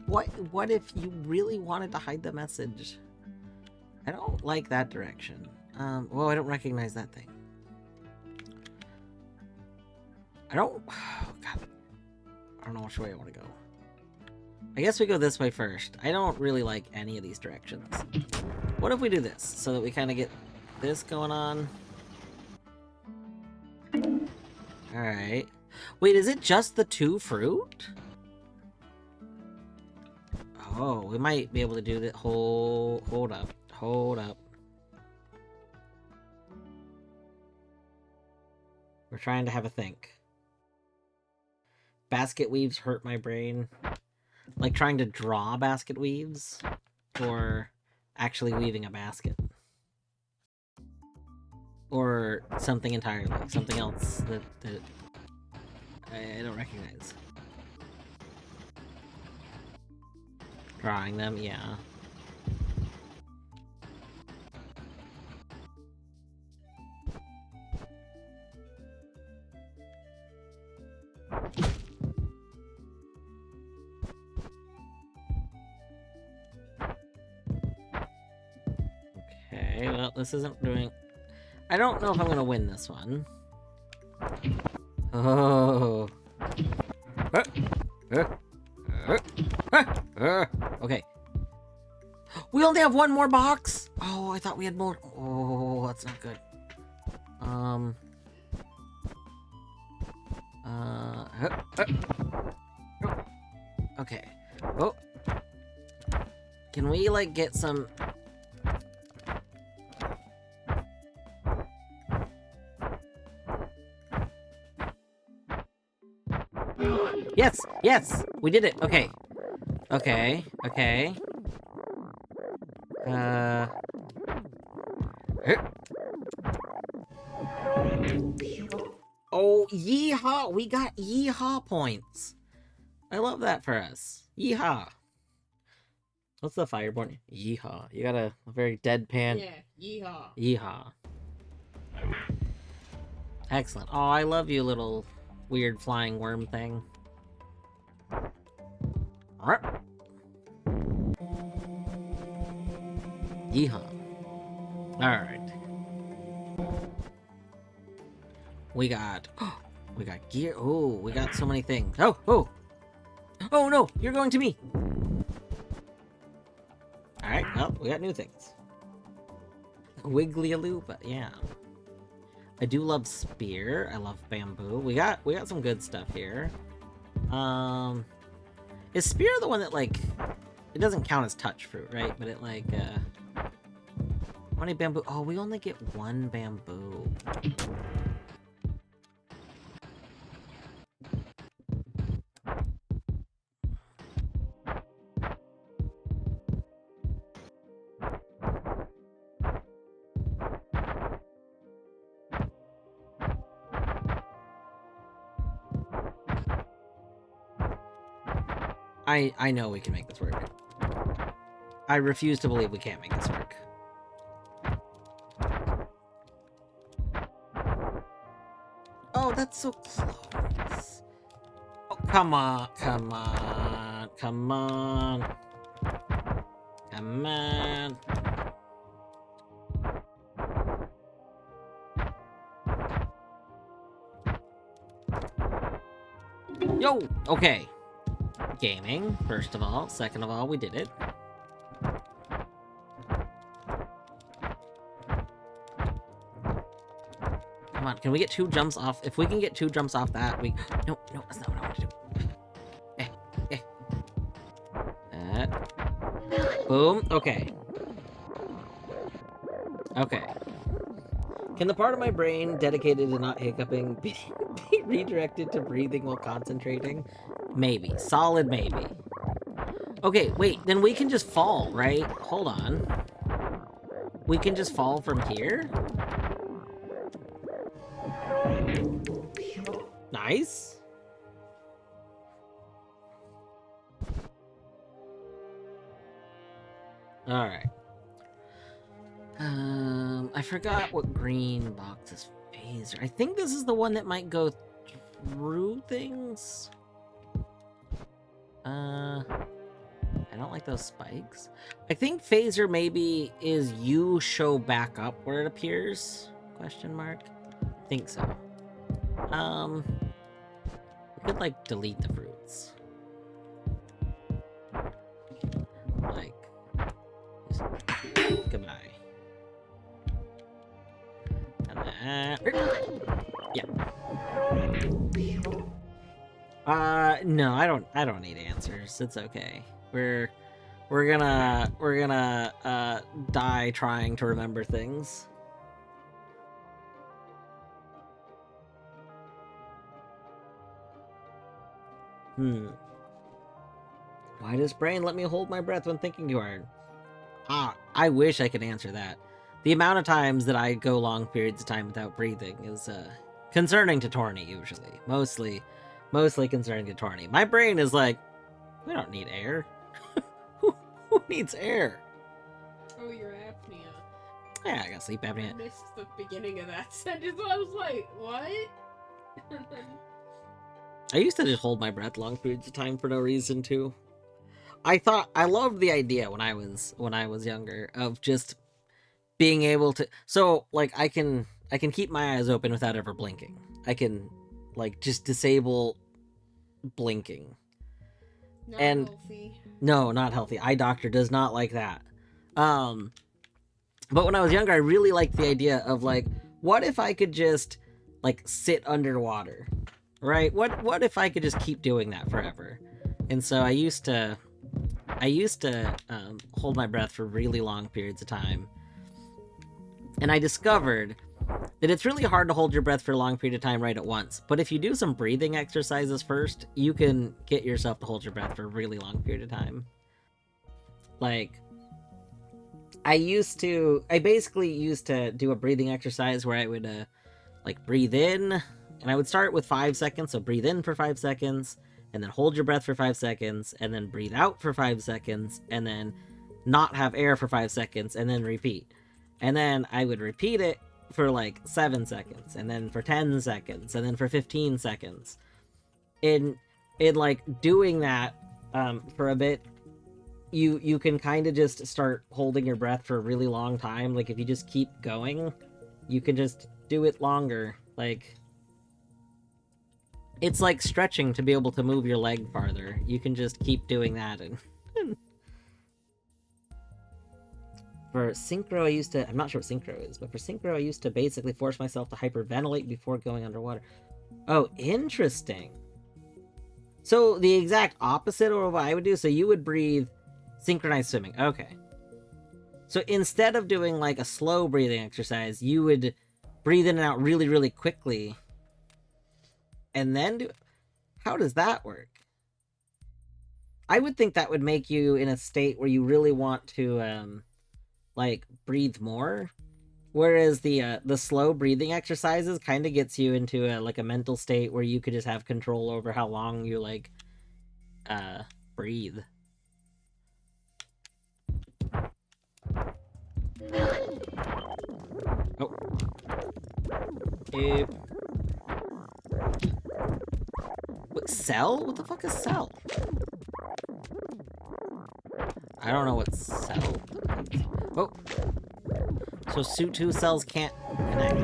what if you really wanted to hide the message? I don't like that direction. Well, I don't recognize that thing. I don't, oh God. don't know which way I want to go. I guess we go this way first. I don't really like any of these directions. What if we do this, so that we kind of get this going on? Alright. Wait, is it just the 2 fruit? Oh, we might be able to do that. Hold up. Hold up. We're trying to have a think. Basket weaves hurt my brain. Like trying to draw basket weaves, or actually weaving a basket. Or something entirely. Something else that I don't recognize. Drawing them, yeah. Okay, well, this isn't doing... I don't know if I'm gonna win this one. Oh. Okay. We only have one more box? Oh, I thought we had more. Oh, that's not good. Okay. Oh. Can we, like, get some... Yes! Yes! We did it! Okay. Okay. Okay. Oh, yeehaw! We got yeehaw points! I love that for us. Yeehaw! What's the fireborn? Yeehaw. You got a very deadpan... Yeah, yeehaw. Yeehaw. Excellent. Oh, I love you, little weird flying worm thing. Alright. Yeehaw. Alright. We got gear. Oh, we got so many things. Oh no, you're going to me. Alright, well, we got new things. Wiggly Loop, yeah. I do love spear. I love bamboo. We got some good stuff here. Is spear the one that, like, it doesn't count as touch fruit, right? But it, like, how many bamboo? Oh, we only get 1 bamboo. I know we can make this work. I refuse to believe we can't make this work. Oh, that's so close. Oh, come on, come on, come on. Come on. Yo, okay. Gaming, first of all. Second of all, we did it. Come on, can we get 2 jumps off? If we can get 2 jumps off that, we... No, that's not what I want to do. Boom. Okay. Okay. Can the part of my brain dedicated to not hiccuping be redirected to breathing while concentrating? Maybe. Solid maybe. Okay, wait, then we can just fall, right? Hold on. We can just fall from here? Nice. Alright. I forgot what green box is phaser. I think this is the one that might go through things. I don't like those spikes. I think phaser maybe is you show back up where it appears? Question mark. I think so. We could like delete the fruits. Like, just, goodbye. And then, yeah. No, I don't need answers. It's okay. We're gonna die trying to remember things. Why does brain let me hold my breath when thinking too hard? I wish I could answer that. The amount of times that I go long periods of time without breathing is concerning to Torny usually. Mostly concerning to Torny. My brain is like, we don't need air. who needs air? Oh, your apnea. Yeah, I got sleep apnea. I missed the beginning of that sentence. I was like, what? I used to just hold my breath long periods of time for no reason too. I loved the idea when I was younger of just being able to, so like I can keep my eyes open without ever blinking. I can like just disable blinking. Not and healthy. No, not healthy. Eye doctor does not like that. But when I was younger, I really liked the idea of like, what if I could just like sit underwater, right? What if I could just keep doing that forever? And so I used to hold my breath for really long periods of time. And I discovered that it's really hard to hold your breath for a long period of time right at once. But if you do some breathing exercises first, you can get yourself to hold your breath for a really long period of time. Like, I basically used to do a breathing exercise where I would like breathe in, and I would start with 5 seconds. So breathe in for 5 seconds, and then hold your breath for 5 seconds, and then breathe out for 5 seconds, and then not have air for 5 seconds, and then repeat. And then I would repeat it for like 7 seconds, and then for 10 seconds, and then for 15 seconds. In like doing that for a bit, you can kind of just start holding your breath for a really long time. Like if you just keep going, you can just do it longer. Like, it's like stretching to be able to move your leg farther. You can just keep doing that. And for synchro, I used to, I'm not sure what synchro is, but for synchro, I used to basically force myself to hyperventilate before going underwater. Oh, interesting. So the exact opposite of what I would do. So you would breathe synchronized swimming. Okay. So instead of doing like a slow breathing exercise, you would breathe in and out really, really quickly. And then do... How does that work? I would think that would make you in a state where you really want to like breathe more. Whereas the slow breathing exercises kind of gets you into like a mental state where you could just have control over how long you like breathe. Oh. What, cell? What the fuck is cell? I don't know what cell. Oh. So suit 2 cells can't connect.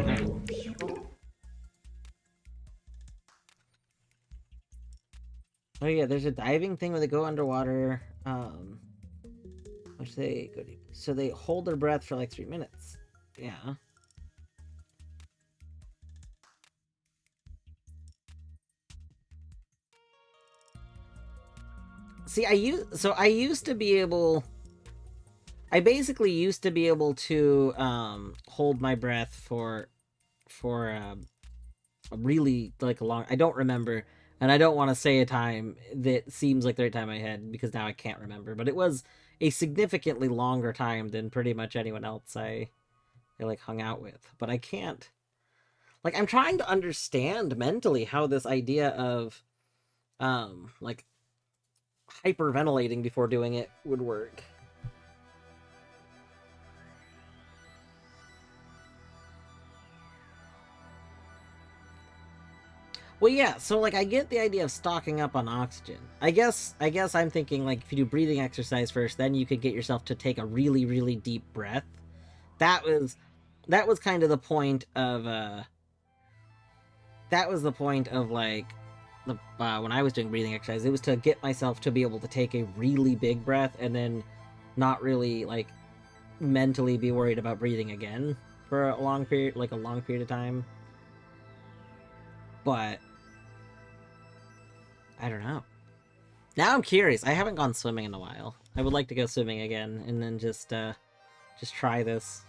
Oh yeah, there's a diving thing where they go underwater. Which they go deep. So they hold their breath for like 3 minutes. Yeah. See, I used to be able... I basically used to be able to hold my breath for a really like a long... I don't remember, and I don't want to say a time that seems like the right time in my head because now I can't remember. But it was a significantly longer time than pretty much anyone else I like hung out with. But I can't... Like, I'm trying to understand mentally how this idea of like hyperventilating before doing it would work. Well, yeah, so like I get the idea of stocking up on oxygen. I guess I'm thinking like if you do breathing exercise first, then you could get yourself to take a really, really deep breath. That was kind of the point of like when I was doing breathing exercise, it was to get myself to be able to take a really big breath and then not really like mentally be worried about breathing again for a long period of time. But I don't know. Now I'm curious. I haven't gone swimming in a while. I would like to go swimming again and then just try this.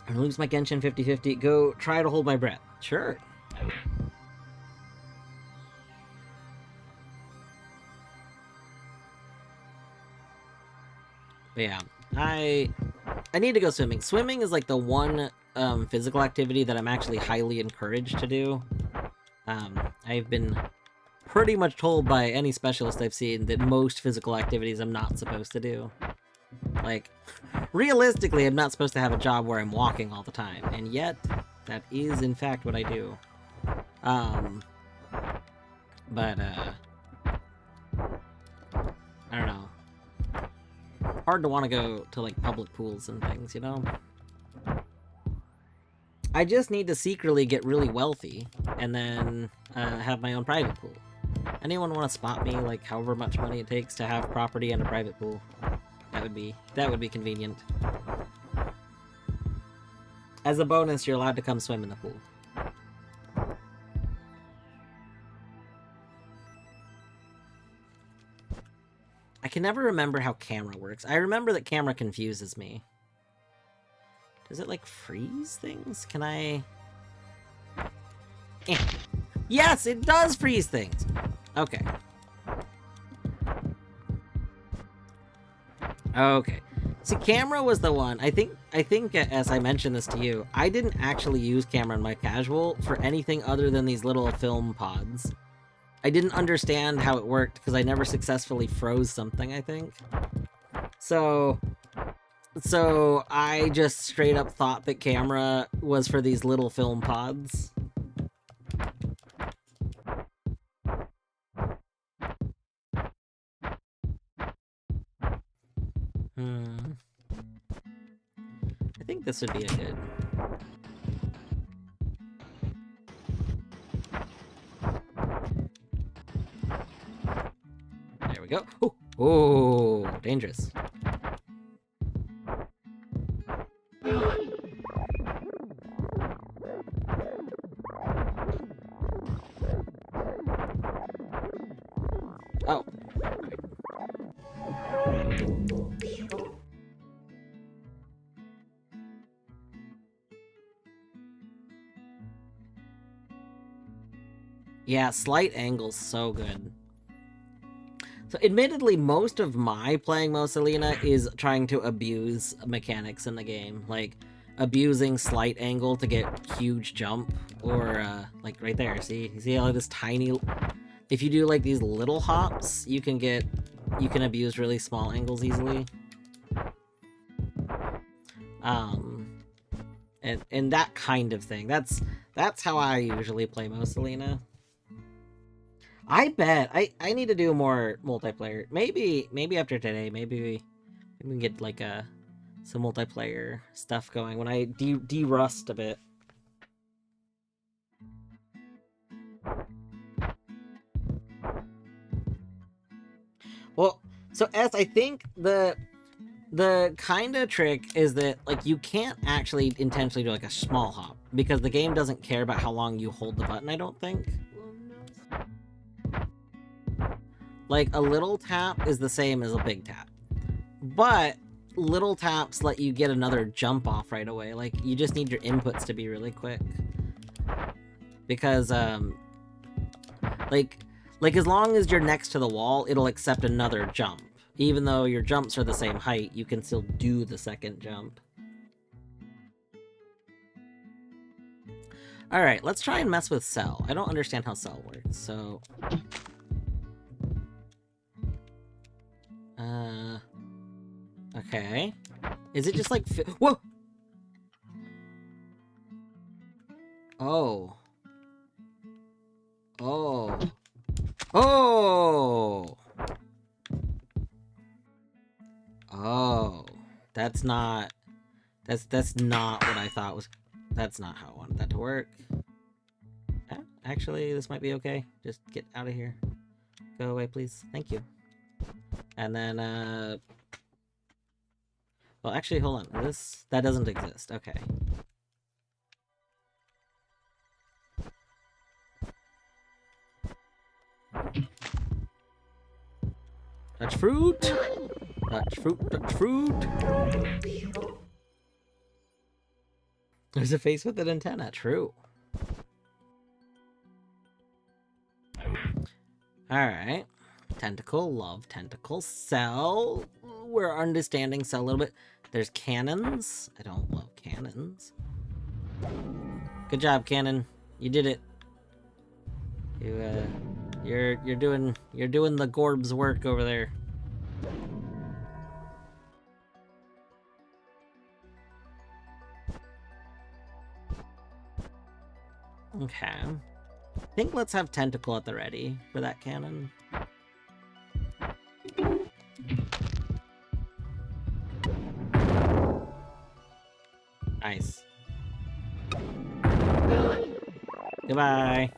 I'm gonna lose my Genshin 50-50. Go try to hold my breath. Sure. But yeah, I need to go swimming. Swimming is like the one physical activity that I'm actually highly encouraged to do. I've been pretty much told by any specialist I've seen that most physical activities I'm not supposed to do. Like, realistically, I'm not supposed to have a job where I'm walking all the time, and yet, that is in fact what I do. But, I don't know. Hard to want to go to, like, public pools and things, you know? I just need to secretly get really wealthy, and then, have my own private pool. Anyone want to spot me, like, however much money it takes to have property and a private pool? That would be convenient. As a bonus, you're allowed to come swim in the pool. I can never remember how camera works. I remember that camera confuses me. Does it, like, freeze things? Can I... Yes, it does freeze things! Okay. Okay. See, camera was the one. I think, as I mentioned this to you, I didn't actually use camera in my casual for anything other than these little film pods. I didn't understand how it worked because I never successfully froze something, I think. So I just straight up thought that camera was for these little film pods. I think this would be a good... There we go. Oh, oh, dangerous. Oh. Yeah, slight angle's so good. So admittedly, most of my playing Mosa Lina is trying to abuse mechanics in the game. Like, abusing slight angle to get huge jump. Or, like, right there, see? You see all this tiny... If you do, like, these little hops, you can abuse really small angles easily. And that kind of thing. That's how I usually play Mosa Lina. I bet I need to do more multiplayer. Maybe after today, maybe we can get like some multiplayer stuff going when I de-rust a bit. Well, so I think the kind of trick is that like you can't actually intentionally do like a small hop because the game doesn't care about how long you hold the button, I don't think. Like, a little tap is the same as a big tap. But little taps let you get another jump off right away. Like, you just need your inputs to be really quick. Because, like as long as you're next to the wall, it'll accept another jump. Even though your jumps are the same height, you can still do the second jump. Alright, let's try and mess with Cell. I don't understand how Cell works, so... Okay. Is it just like... Whoa! Oh. Oh. Oh! Oh. That's not That's not what I thought was... That's not how I wanted that to work. Actually, this might be okay. Just get out of here. Go away, please. Thank you. And then, well, actually, hold on. That doesn't exist. Okay. Touch fruit! Touch fruit, touch fruit! There's a face with an antenna. True. Alright. Tentacle, love, tentacle, cell. We're understanding cell a little bit. There's cannons. I don't love cannons. Good job, cannon. You did it. You're doing the Gorb's work over there. Okay. I think let's have tentacle at the ready for that cannon. Nice. Goodbye.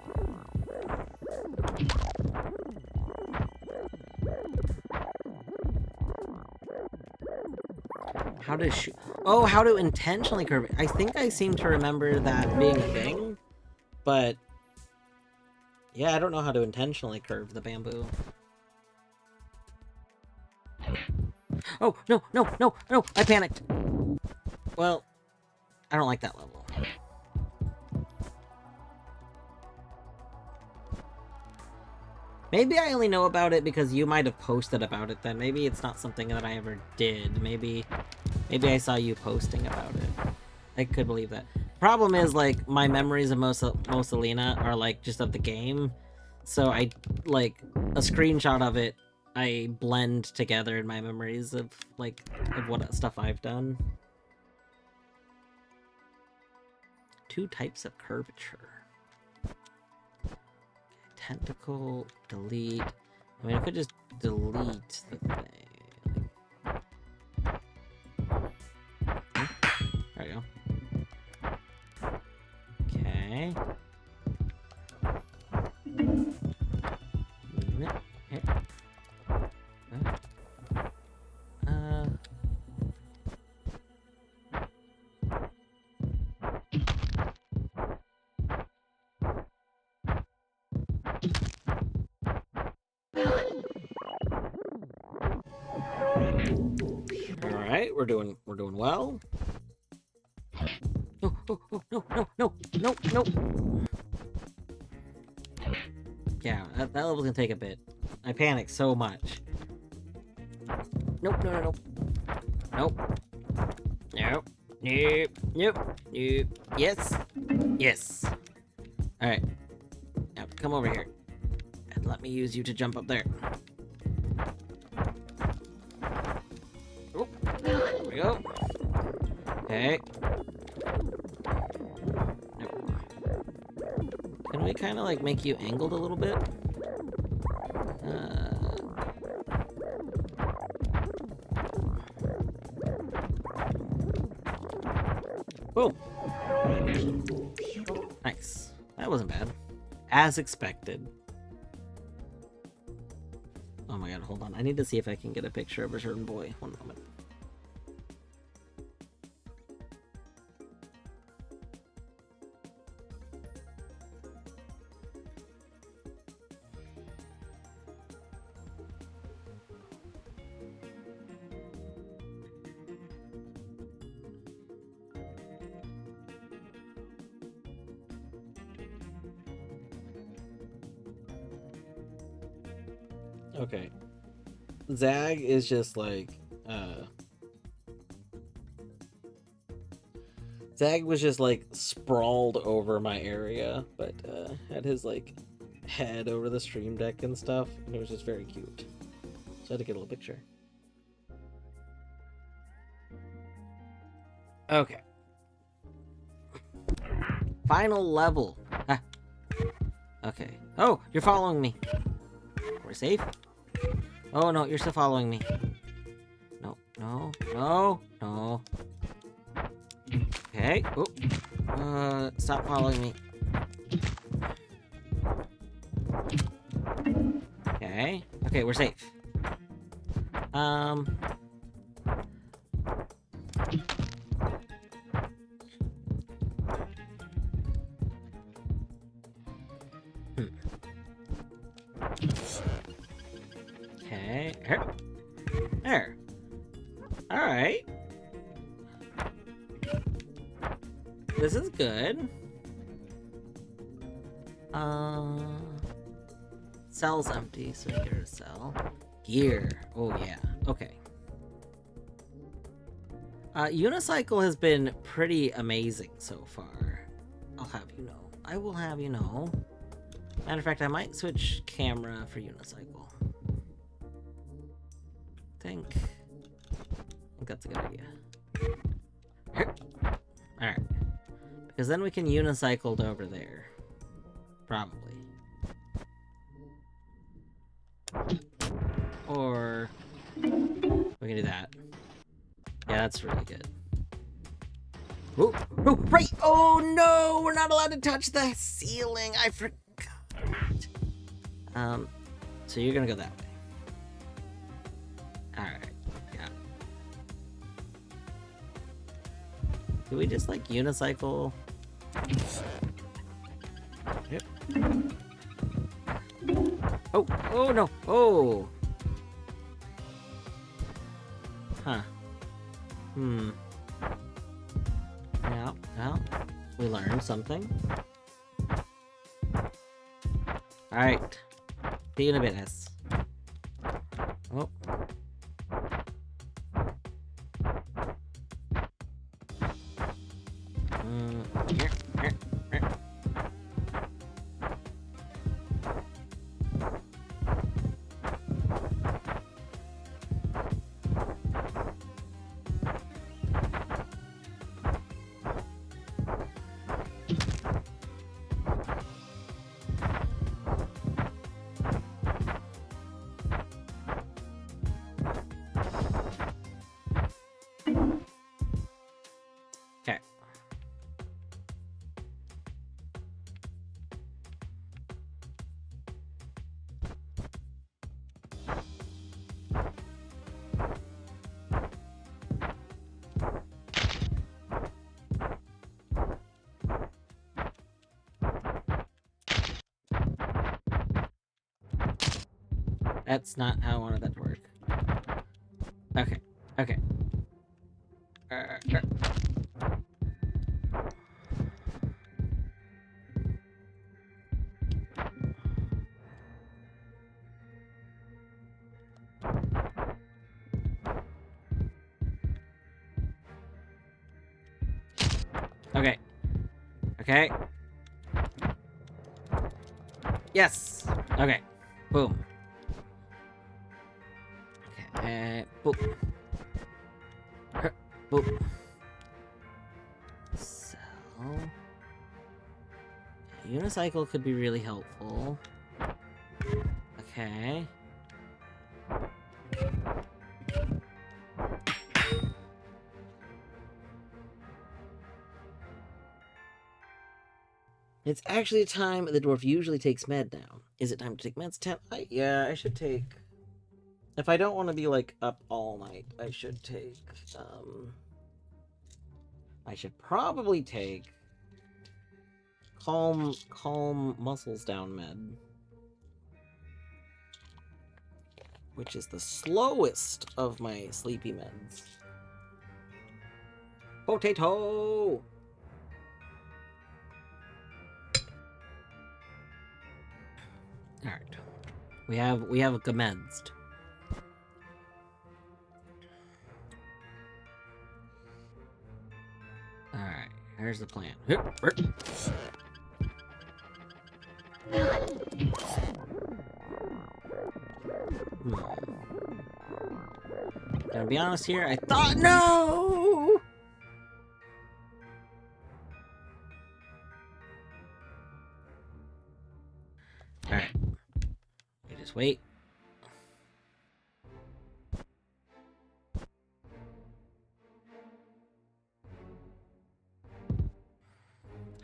How to shoot? Oh, how to intentionally curve it. I think I seem to remember that being a thing, but yeah, I don't know how to intentionally curve the bamboo. Oh, no, no, no, no, I panicked. Well, I don't like that level. Maybe I only know about it because you might have posted about it then. Maybe it's not something that I ever did. Maybe I saw you posting about it. I could believe that. Problem is, like, my memories of Mosa Lina are, like, just of the game. So I, like, a screenshot of it, I blend together in my memories of, like, of what stuff I've done. 2 types of curvature. Tentacle, delete. I mean, I could just delete the thing. There we go. Okay. Alright, we're doing well. No, oh, oh, no, no, no, no, no. Yeah, that level's gonna take a bit. I panicked so much. Nope, no, no, no. Nope. Nope. Nope. Nope. Nope. Yes. Yes. Alright. Now, come over here. And let me use you to jump up there. Oh, there we go. Okay. Nope. Can we kind of, like, make you angled a little bit? Boom. Nice. That wasn't bad. As expected. Oh my god, hold on. I need to see if I can get a picture of a certain boy. One moment. Okay. Zag is just like, Zag was just like sprawled over my area, but had his like head over the stream deck and stuff, and it was just very cute. So I had to get a little picture. Okay. Final level. Ah. Okay. Oh, you're following me. We're safe? Oh no, you're still following me. No, no, no, no. Okay. Oh. Stop following me. Okay. Okay, we're safe. Okay. There. Alright. This is good. Cell's empty, so we get rid of cell. Gear. Oh, yeah. Okay. Unicycle has been pretty amazing so far. I'll have you know. I will have you know. Matter of fact, I might switch camera for Unicycle. I think that's a good idea. Alright. Because then we can unicycle to over there. Probably. Or we can do that. Yeah, that's really good. Oh, right! Oh no! We're not allowed to touch the ceiling! I forgot. So you're gonna go that way. Alright, got it. Do we just like unicycle? Yep. Oh, oh no! Oh! Huh. Yeah, well, we learned something. Alright. See you in a bit, S. Oh. Here. Okay. That's not how I wanted that to work. Okay. Okay. Okay. Okay. Yes! Okay. Boom. Okay. Boop. Boop. So... unicycle could be really helpful. Okay. It's actually a time the dwarf usually takes med now. Is it time to take meds? Yeah, I should take... If I don't want to be, like, up all night, I should take, I should probably take calm muscles down med. Which is the slowest of my sleepy meds. Potato! Alright. We have commenced. Alright, here's the plan. Gonna be honest here, I thought no! Alright. We just wait.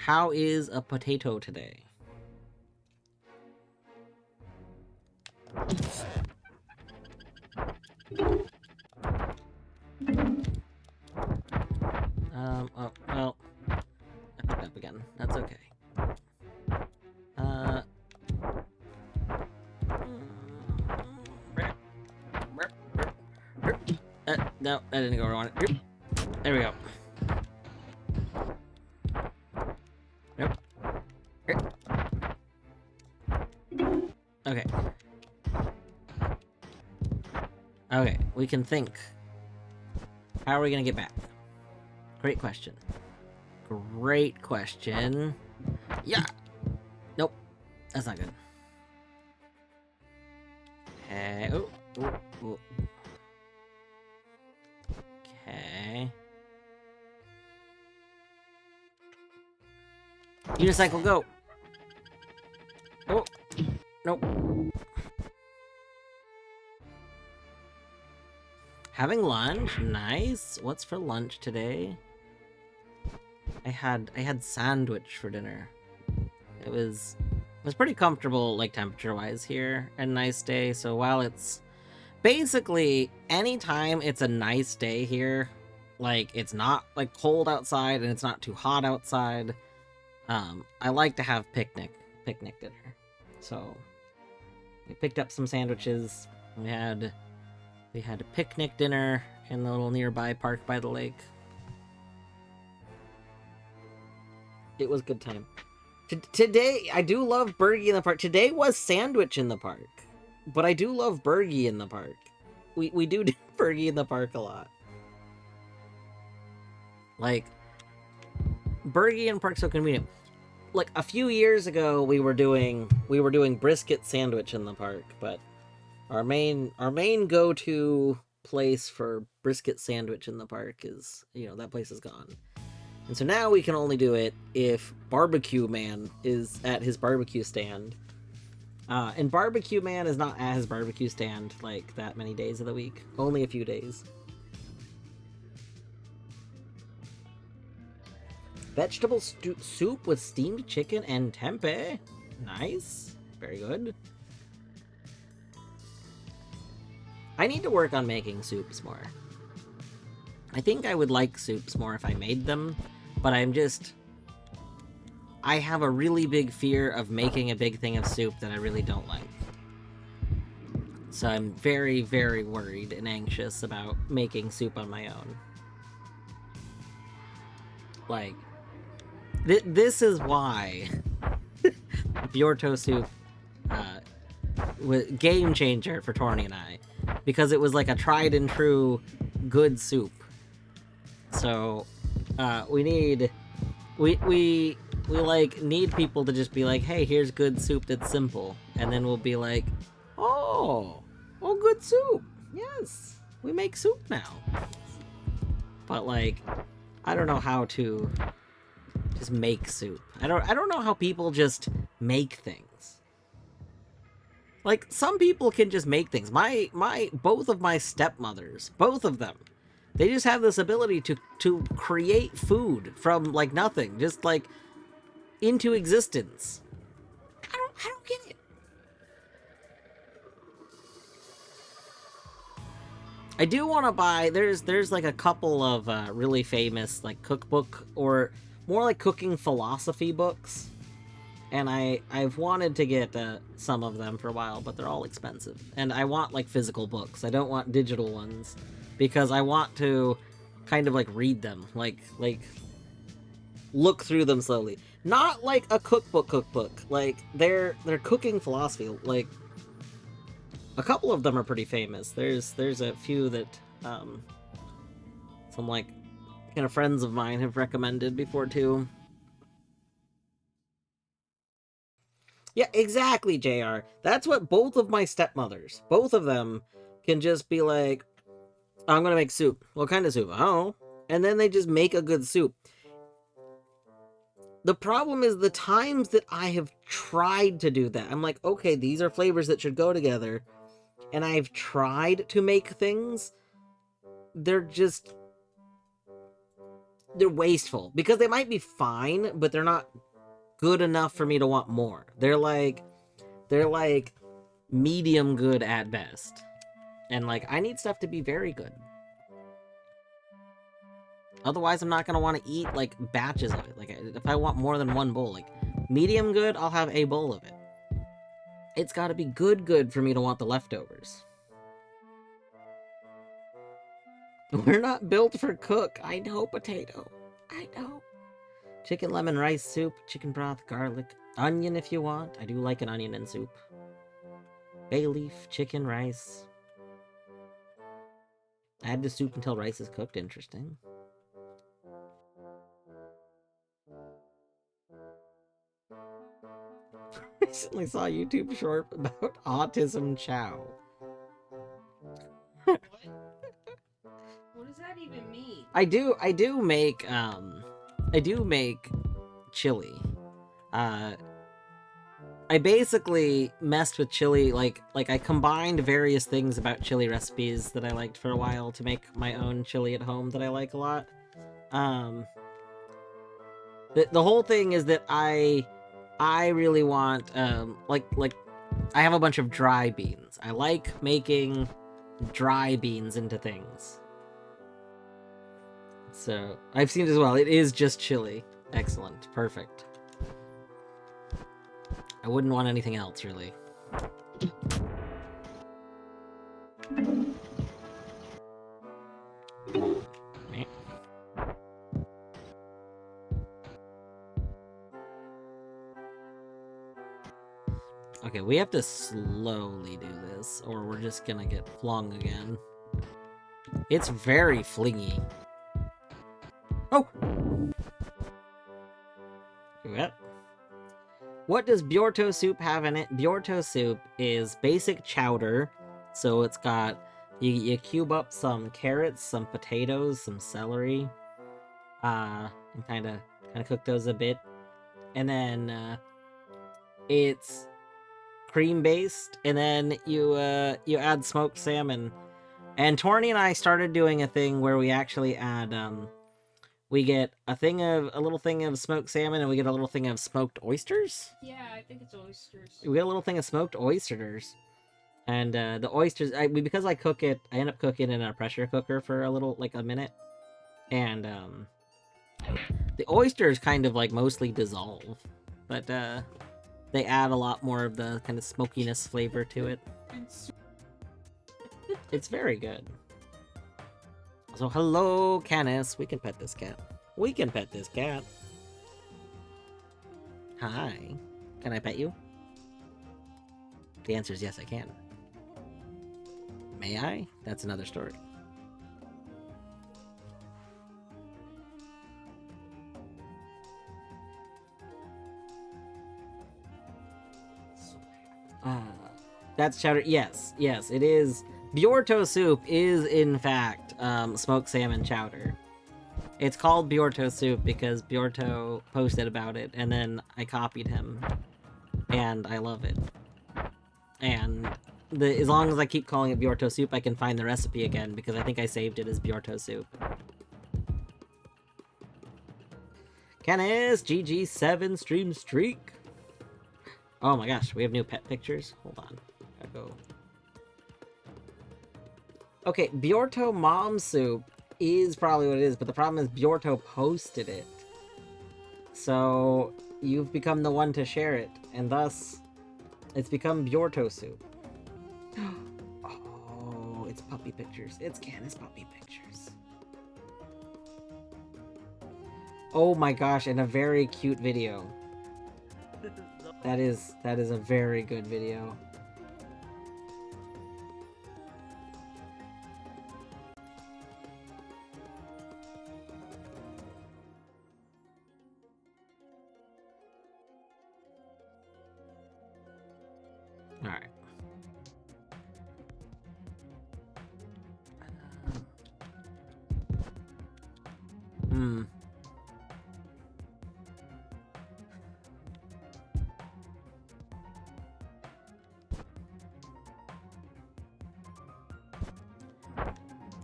How is a potato today? Oh, well, I picked up again. That's okay. No, that didn't go where I wanted. There we go. Nope. Okay. Okay, we can think. How are we gonna get back? Great question. Great question. Yeah! Nope. That's not good. Okay. Oh, oh, oh. Okay. Unicycle, go! Oh! Nope. Having lunch? Nice. What's for lunch today? I had sandwich for dinner. It was pretty comfortable, like, temperature-wise here. A nice day, so while it's... Basically, anytime it's a nice day here, like, it's not, like, cold outside and it's not too hot outside, I like to have picnic dinner. So, we picked up some sandwiches. We had a picnic dinner in the little nearby park by the lake. It was a good time. Today, I do love Bergie in the park. Today was sandwich in the park. But I do love Bergie in the park. We do Bergie in the park a lot. Like, Bergie in park so convenient. Like, a few years ago, we were doing brisket sandwich in the park, but our main go-to place for brisket sandwich in the park is, that place is gone. And so now we can only do it if Barbecue Man is at his barbecue stand. And Barbecue Man is not at his barbecue stand, like, that many days of the week. Only a few days. Vegetable soup with steamed chicken and tempeh. Nice. Very good. I need to work on making soups more. I think I would like soups more if I made them, but I have a really big fear of making a big thing of soup that I really don't like. So I'm very, very worried and anxious about making soup on my own. Like, this is why Byorto soup was game changer for Torny and I, because it was like a tried and true good soup. So we like need people to just be like, hey, here's good soup that's simple, and then we'll be like, oh, good soup, yes, we make soup now. But like, I don't know how to just make soup. I don't know how people just make things. Like, some people can just make things. Both of my stepmothers, both of them, they just have this ability to create food from, like, nothing, just, like, into existence. I don't get it. I do want to buy, there's like a couple of really famous, like, cookbook, or more like cooking philosophy books, and I've wanted to get some of them for a while, but they're all expensive, and I want, like, physical books. I don't want digital ones, because I want to kind of, like, read them, like look through them slowly. Not like a cookbook, like, they're cooking philosophy. Like, a couple of them are pretty famous. There's a few that some, like, kind of friends of mine have recommended before too. Yeah, exactly, JR. That's what both of my stepmothers, both of them, can just be like, I'm gonna make soup. What kind of soup? I don't know. And then they just make a good soup. The problem is the times that I have tried to do that, I'm like, okay, these are flavors that should go together, and I've tried to make things, they're just... they're wasteful because they might be fine, but they're not good enough for me to want more. They're like medium good at best. And like I need stuff to be very good. Otherwise I'm not going to want to eat like batches of it. Like if I want more than one bowl, like medium good, I'll have a bowl of it. It's got to be good for me to want the leftovers. We're not built for cook. I know, potato. I know. Chicken lemon rice soup, chicken broth, garlic, onion if you want. I do like an onion in soup. Bay leaf, chicken, rice. Add the soup until rice is cooked. Interesting. Recently saw a YouTube short about autism chow. What? What does that even mean? I do make chili. I basically messed with chili, like I combined various things about chili recipes that I liked for a while to make my own chili at home that I like a lot. The whole thing is that I really want like I have a bunch of dry beans. I like making dry beans into things. So I've seen it as well. It is just chili. Excellent. Perfect. I wouldn't want anything else, really. Okay, we have to slowly do this, or we're just gonna get flung again. It's very flingy. Oh! What does Byorto soup have in it? Byorto soup is basic chowder, so it's got... You cube up some carrots, some potatoes, some celery, and kind of cook those a bit. And then, it's cream-based, and then you add smoked salmon. And Torny and I started doing a thing where we actually add, we get a little thing of smoked salmon, and we get a little thing of smoked oysters? Yeah, I think it's oysters. We get a little thing of smoked oysters. And the oysters, because I cook it, I end up cooking in a pressure cooker for a little, like a minute. And the oysters kind of like mostly dissolve. But they add a lot more of the kind of smokiness flavor to it. It's very good. So hello, Canis. We can pet this cat. We can pet this cat. Hi. Can I pet you? The answer is yes, I can. May I? That's another story. That's chowder. Yes, it is. Byorto soup is, in fact, smoked salmon chowder. It's called Byorto soup because Byorto posted about it, and then I copied him. And I love it. And as long as I keep calling it Byorto soup, I can find the recipe again, because I think I saved it as Byorto soup. Canis, GG7 stream streak. Oh my gosh, we have new pet pictures? Hold on. Gotta go. Okay, Byorto mom soup is probably what it is, but the problem is Byorto posted it. So, you've become the one to share it, and thus, it's become Byorto soup. Oh, it's puppy pictures. It's Canis puppy pictures. Oh my gosh, and a very cute video. That is a very good video. All right.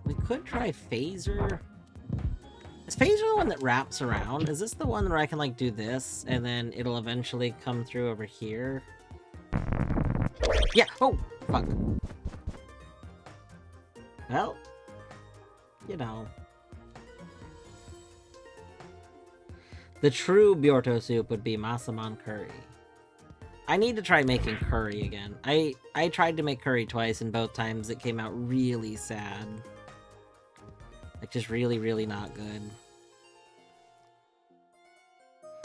We could try phaser. Is phaser the one that wraps around? Is this the one where I can, like, do this, and then it'll eventually come through over here? Yeah! Oh! Fuck. Well, you know. The true Byorto soup would be masaman curry. I need to try making curry again. I tried to make curry twice, and both times it came out really sad. Like, just really, really not good.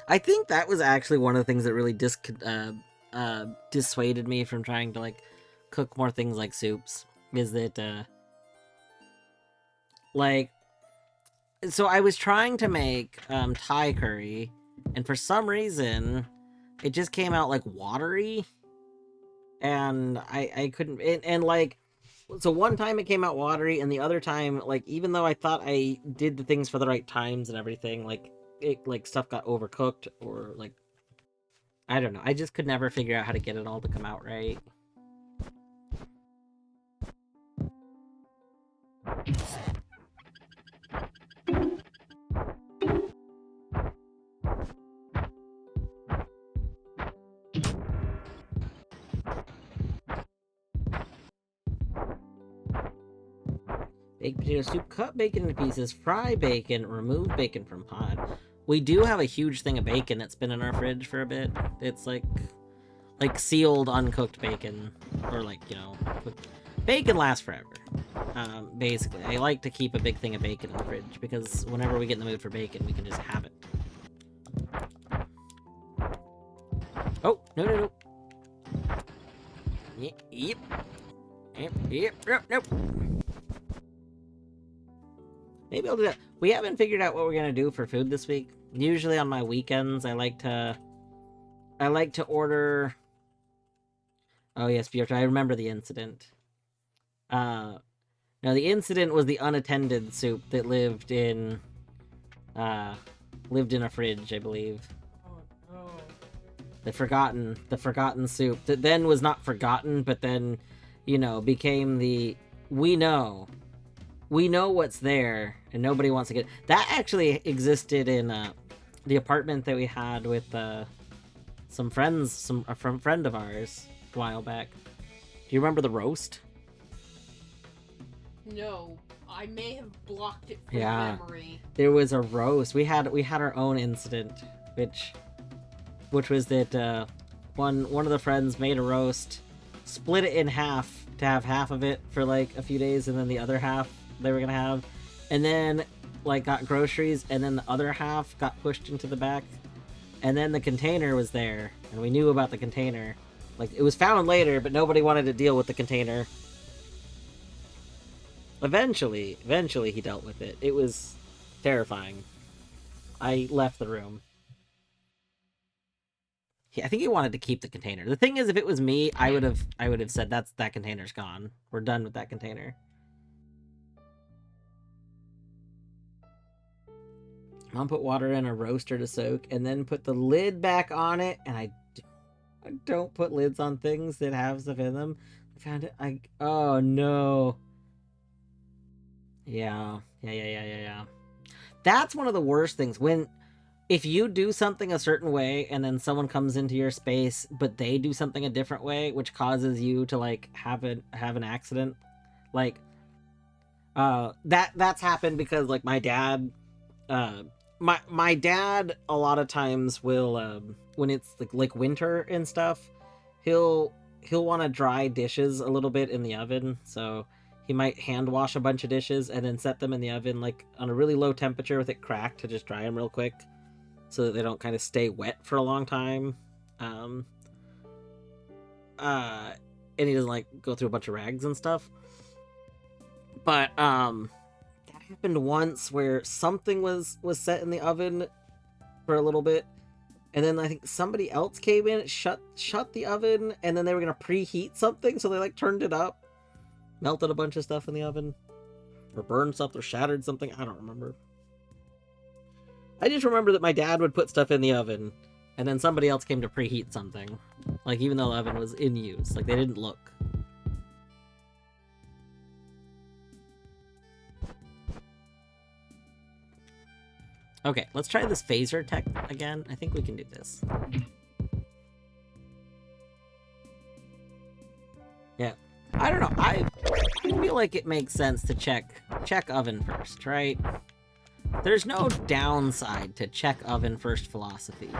I think that was actually one of the things that really dissuaded me from trying to, like, cook more things like soups. Is that, like... So I was trying to make, Thai curry, and for some reason, it just came out, like, watery. And I couldn't... And, like... So one time it came out watery, and the other time, like, even though I thought I did the things for the right times and everything, like, stuff got overcooked, or, like, I don't know. I just could never figure out how to get it all to come out right. Baked potato soup, cut bacon into pieces, fry bacon, remove bacon from pot. We do have a huge thing of bacon that's been in our fridge for a bit. It's like sealed, uncooked bacon. Or like, you know, bacon lasts forever. Basically, I like to keep a big thing of bacon in the fridge because whenever we get in the mood for bacon, we can just have it. Oh, no. Yep. Nope. Maybe I'll do that. We haven't figured out what we're gonna do for food this week. Usually on my weekends, I like to order... Oh yes, Bjorn, I remember the incident. No, the incident was the unattended soup that lived in a fridge, I believe. Oh no. The forgotten soup that then was not forgotten, but then, you know, became the we know what's there, and nobody wants to get... That actually existed in the apartment that we had with some friends, a friend of ours a while back. Do you remember the roast? No, I may have blocked it from memory. There was a roast. We had our own incident, which was that one of the friends made a roast, split it in half to have half of it for like a few days, and then the other half they were gonna have, and then like got groceries, and then the other half got pushed into the back, and then the container was there, and we knew about the container. Like, it was found later, but nobody wanted to deal with the container. Eventually he dealt with it. It was terrifying. I left the room. I think he wanted to keep the container. The thing is, if it was me, I would have said that container's gone. We're done with that container. Mom put water in a roaster to soak, and then put the lid back on it, and I don't put lids on things that have stuff in them. I found it, oh no. Yeah. That's one of the worst things, if you do something a certain way, and then someone comes into your space, but they do something a different way, which causes you to, like, have an accident. Like, that's happened because, like, my dad, my dad a lot of times will, when it's like winter and stuff, he'll want to dry dishes a little bit in the oven, so he might hand wash a bunch of dishes and then set them in the oven, like, on a really low temperature with it cracked to just dry them real quick, so that they don't kind of stay wet for a long time. And he doesn't, like, go through a bunch of rags and stuff. But, that happened once where something was set in the oven for a little bit, and then I think somebody else came in, shut the oven, and then they were gonna preheat something, so they, like, turned it up, melted a bunch of stuff in the oven, or burned something, or shattered something. I don't remember. I just remember that my dad would put stuff in the oven, and then somebody else came to preheat something, like, even though the oven was in use, like, they didn't look. Okay, let's try this phaser tech again. I think we can do this. Yeah. I don't know. I feel like it makes sense to check oven first, right? There's no downside to check oven first philosophy.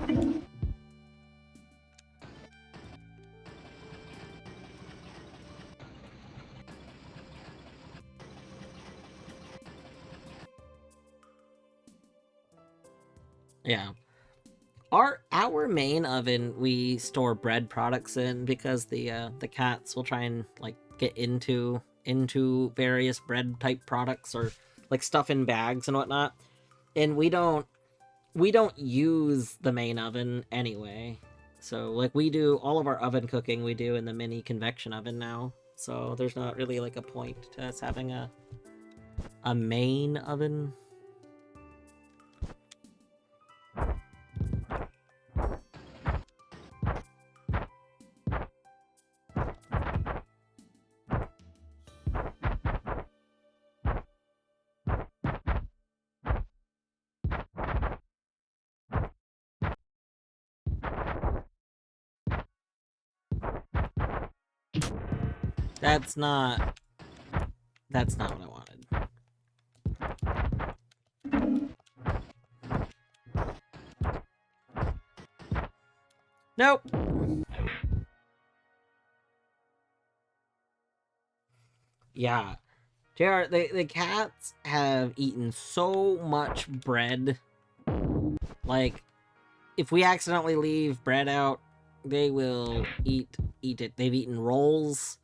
Yeah. Our main oven we store bread products in because the cats will try and like get into various bread type products or like stuff in bags and whatnot. And we don't use the main oven anyway. So like we do all of our oven cooking we do in the mini convection oven now. So there's not really like a point to us having a main oven. That's not what I wanted. Nope. Yeah. JR, the cats have eaten so much bread. Like, if we accidentally leave bread out, they will eat it. They've eaten rolls.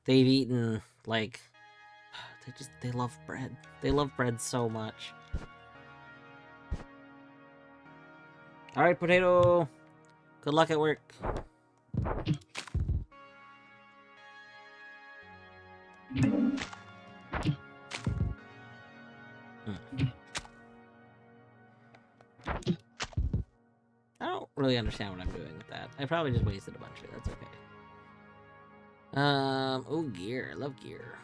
They've eaten, like, they love bread. They love bread so much. Alright, Potato. Good luck at work. I don't really understand what I'm doing with that. I probably just wasted a bunch of it. That's okay. Oh, gear. I love gear.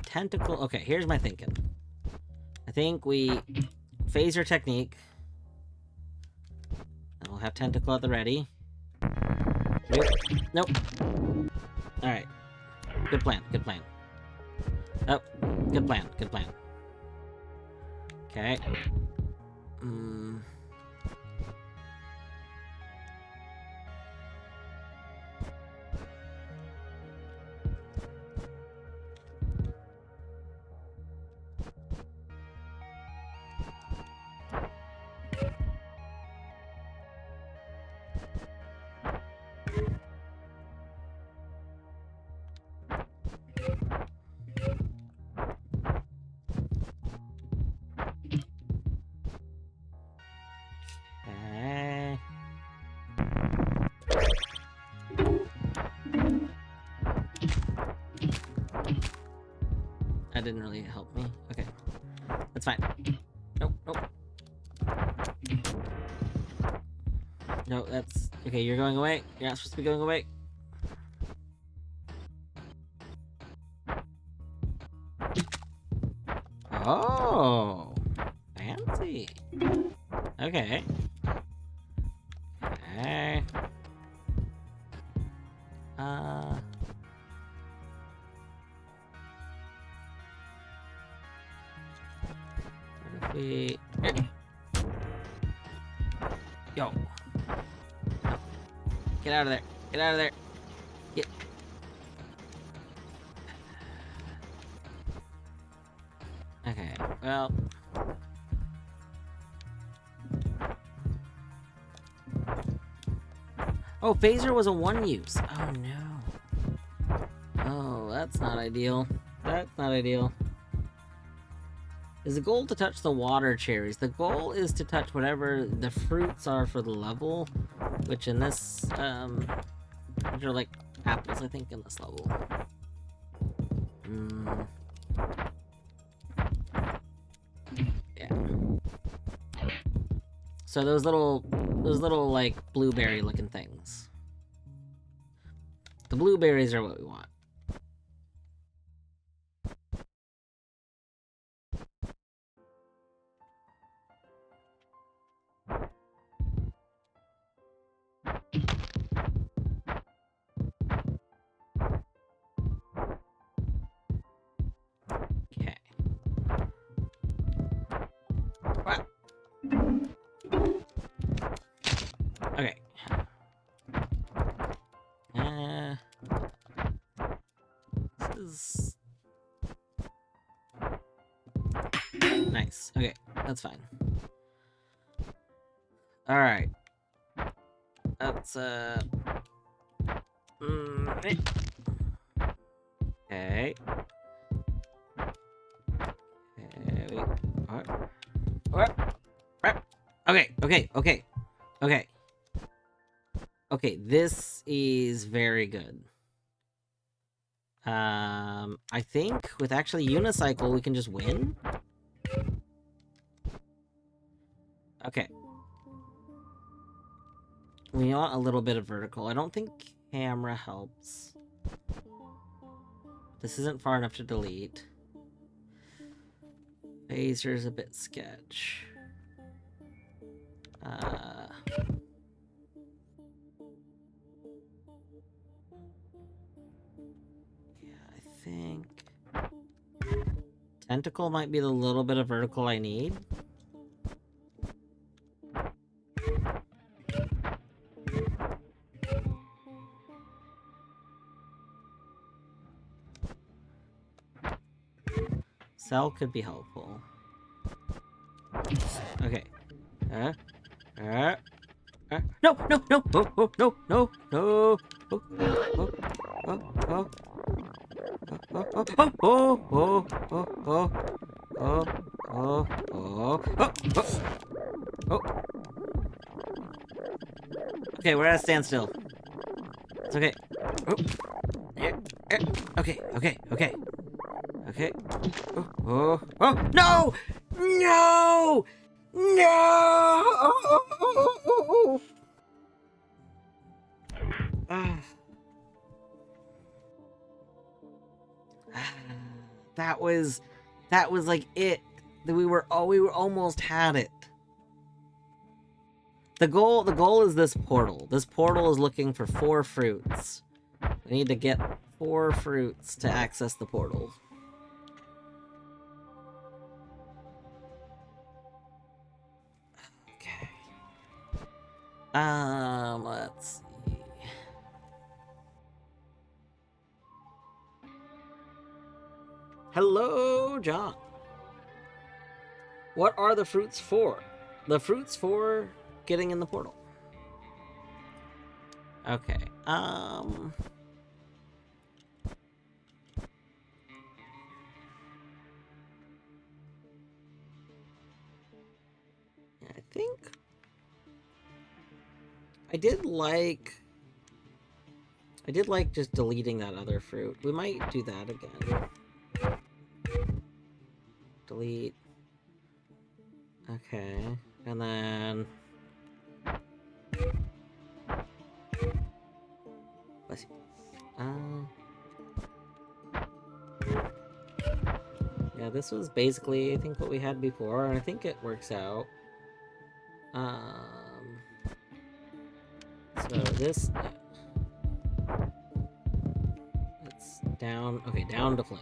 Tentacle. Okay, here's my thinking. I think we phaser technique. And we'll have tentacle at the ready. Nope. Nope. Alright. Good plan. Good plan. Oh, good plan. Good plan. Okay. That didn't really help me. Okay. That's fine. Nope, nope. No, that's... Okay, you're going away. You're not supposed to be going away. Oh! Fancy. Okay. Okay. What if we... Yo. Get out of there. Get out of there. Get... Okay, well... Oh, phaser was a one use. Oh, no. Oh, that's not ideal. That's not ideal. Is the goal to touch the water cherries? The goal is to touch whatever the fruits are for the level, which in this, which are like apples, I think, in this level. Yeah. So those little, like, blueberry-looking things. The blueberries are what we want. Nice. Okay, that's fine. Alright. That's, okay. Okay, wait. What? Okay. Okay, this is very good. I think with actually unicycle, we can just win? Okay. We want a little bit of vertical. I don't think camera helps. This isn't far enough to delete. Phaser's a bit sketch. Yeah, I think... Tentacle might be the little bit of vertical I need. Cell could be helpful. Okay. No, no, no, no, no, no, no, no. Oh, oh, oh, oh. Oh, oh, oh, oh, oh, oh, oh, oh, oh, oh, oh. Okay, we're at a standstill. It's okay. Oh. Okay. Okay. Oh, oh, oh, no! No! No! That was like it. We were almost had it. The goal is this portal. This portal is looking for 4 fruits. We need to get 4 fruits to access the portal. Okay. Let's see. Hello, John. What are the fruits for? The fruits for getting in the portal. Okay. I think I did like just deleting that other fruit. We might do that again. Delete. Okay. And then let's see. Yeah, this was basically, I think, what we had before, and I think it works out. So this... It's down... Okay, down to flame.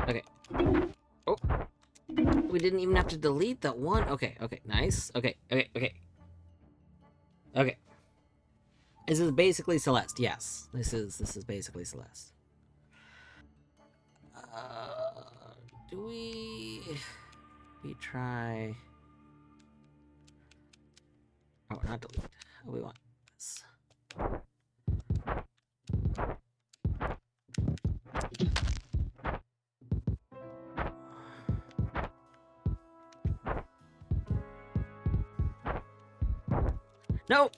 Okay. Oh. We didn't even have to delete that one. Okay, nice. Okay. This is basically Celeste. Yes, this is basically Celeste. Do we try? Oh, not delete. We want this. No.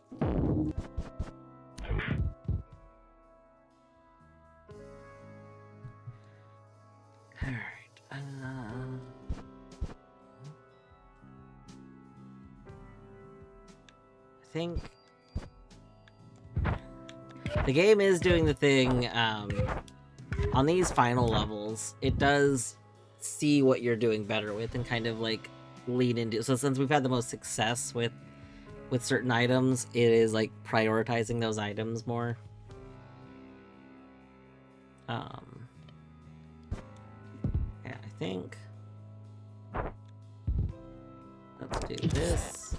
Alright, I think the game is doing the thing, on these final levels, it does see what you're doing better with and kind of, like, lean into it. So since we've had the most success with certain items, it is, like, prioritizing those items more. Yeah, I think let's do this.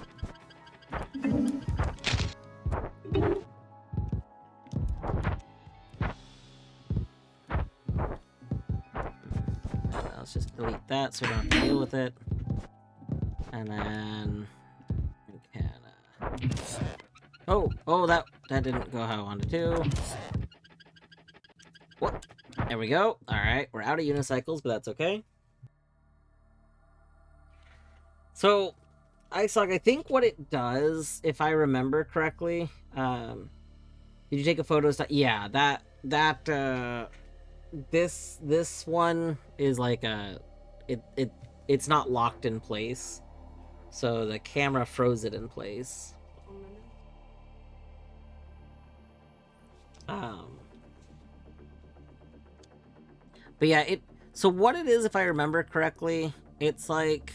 let's just delete that so we don't have to deal with it. And then we can. Oh, that didn't go how I wanted to. What? There we go. All right, we're out of unicycles, but that's okay. So, I think what it does, if I remember correctly, did you take a photo? Yeah, this one is like it's not locked in place, so the camera froze it in place. But yeah, so what it is, if I remember correctly, it's like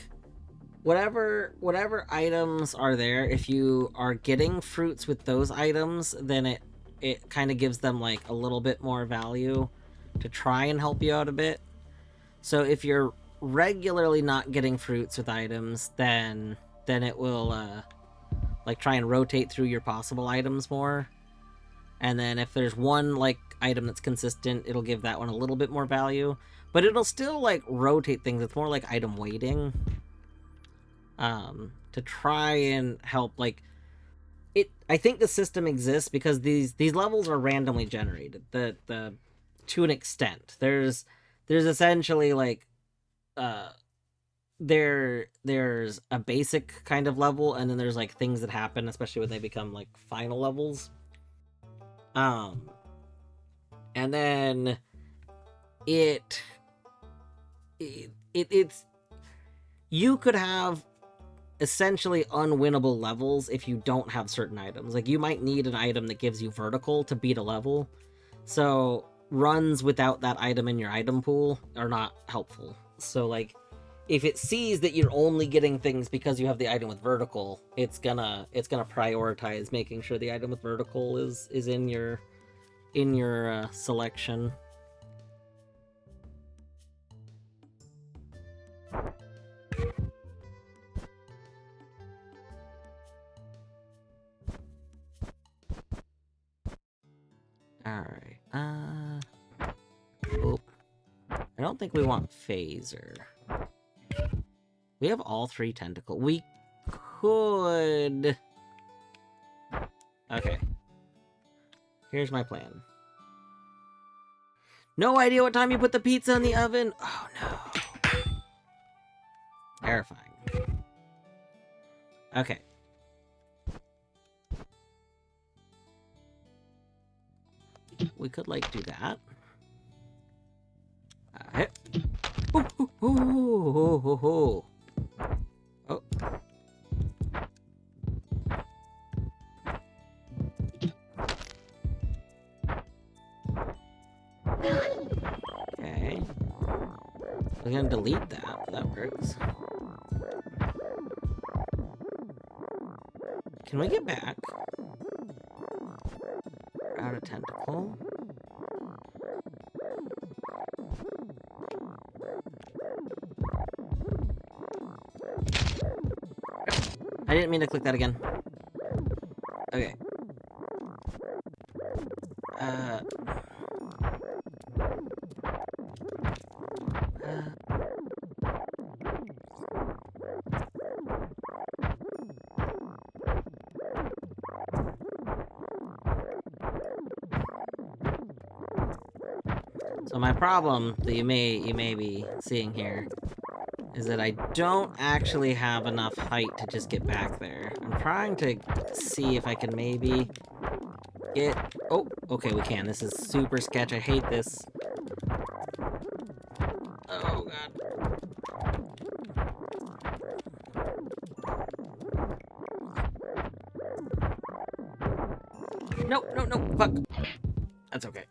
whatever items are there, if you are getting fruits with those items, then it kind of gives them like a little bit more value to try and help you out a bit. So if you're regularly not getting fruits with items, then it will like try and rotate through your possible items more. And then if there's one like item that's consistent, it'll give that one a little bit more value, but it'll still like rotate things. It's more like item weighting, to try and help like it. I think the system exists because these levels are randomly generated. The to an extent, there's essentially like there's a basic kind of level, and then there's like things that happen, especially when they become like final levels. And then it's you could have essentially unwinnable levels if you don't have certain items. Like you might need an item that gives you vertical to beat a level, so runs without that item in your item pool are not helpful. So like if it sees that you're only getting things because you have the item with vertical, it's gonna prioritize making sure the item with vertical is in your selection. Alright, oh, I don't think we want phaser. We have all 3 tentacle. We could... Okay. Here's my plan. No idea what time you put the pizza in the oven? Oh no. Terrifying. Okay. We could like do that. Oh. Okay. We're gonna delete that. That works. Can we get back? Out of tentacle. I didn't mean to click that again. Okay. So my problem that you may be seeing here is that I don't actually have enough height to just get back there. I'm trying to see if I can maybe get... Oh, okay, we can. This is super sketch. I hate this. Oh, God. No, fuck. That's okay.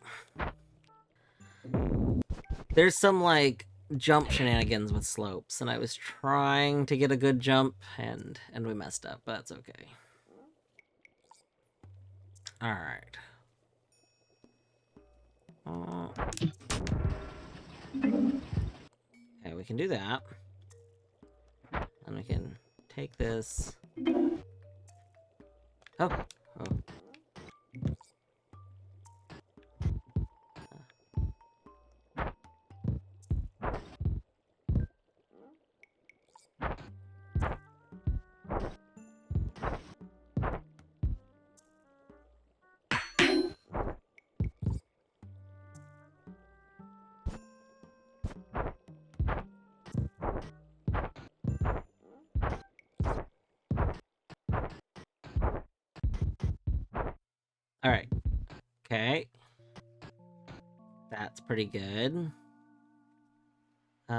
There's some, like, jump shenanigans with slopes, and I was trying to get a good jump, and we messed up, but that's okay. Alright. Okay, we can do that. And we can take this. Oh. Alright. Okay. That's pretty good. We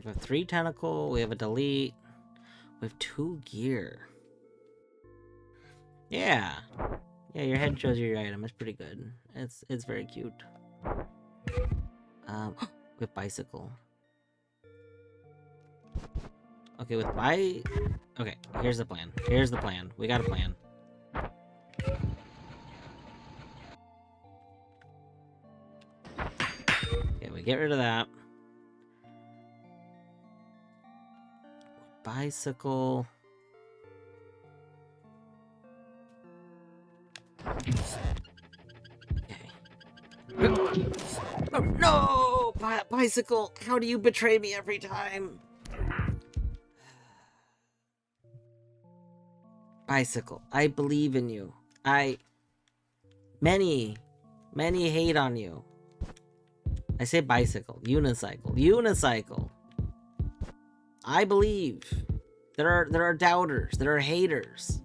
have a 3 tentacle, we have a delete, we have 2 gear. Yeah. Yeah, your head shows you your item. It's pretty good. It's very cute. We have bicycle. Okay, okay, here's the plan. Here's the plan. We got a plan. Okay, we get rid of that. Bicycle. Okay. Oh, no! Bicycle! How do you betray me every time? Bicycle, I believe in you. Many hate on you. I say bicycle. Unicycle. Unicycle. I believe. There are doubters. There are haters.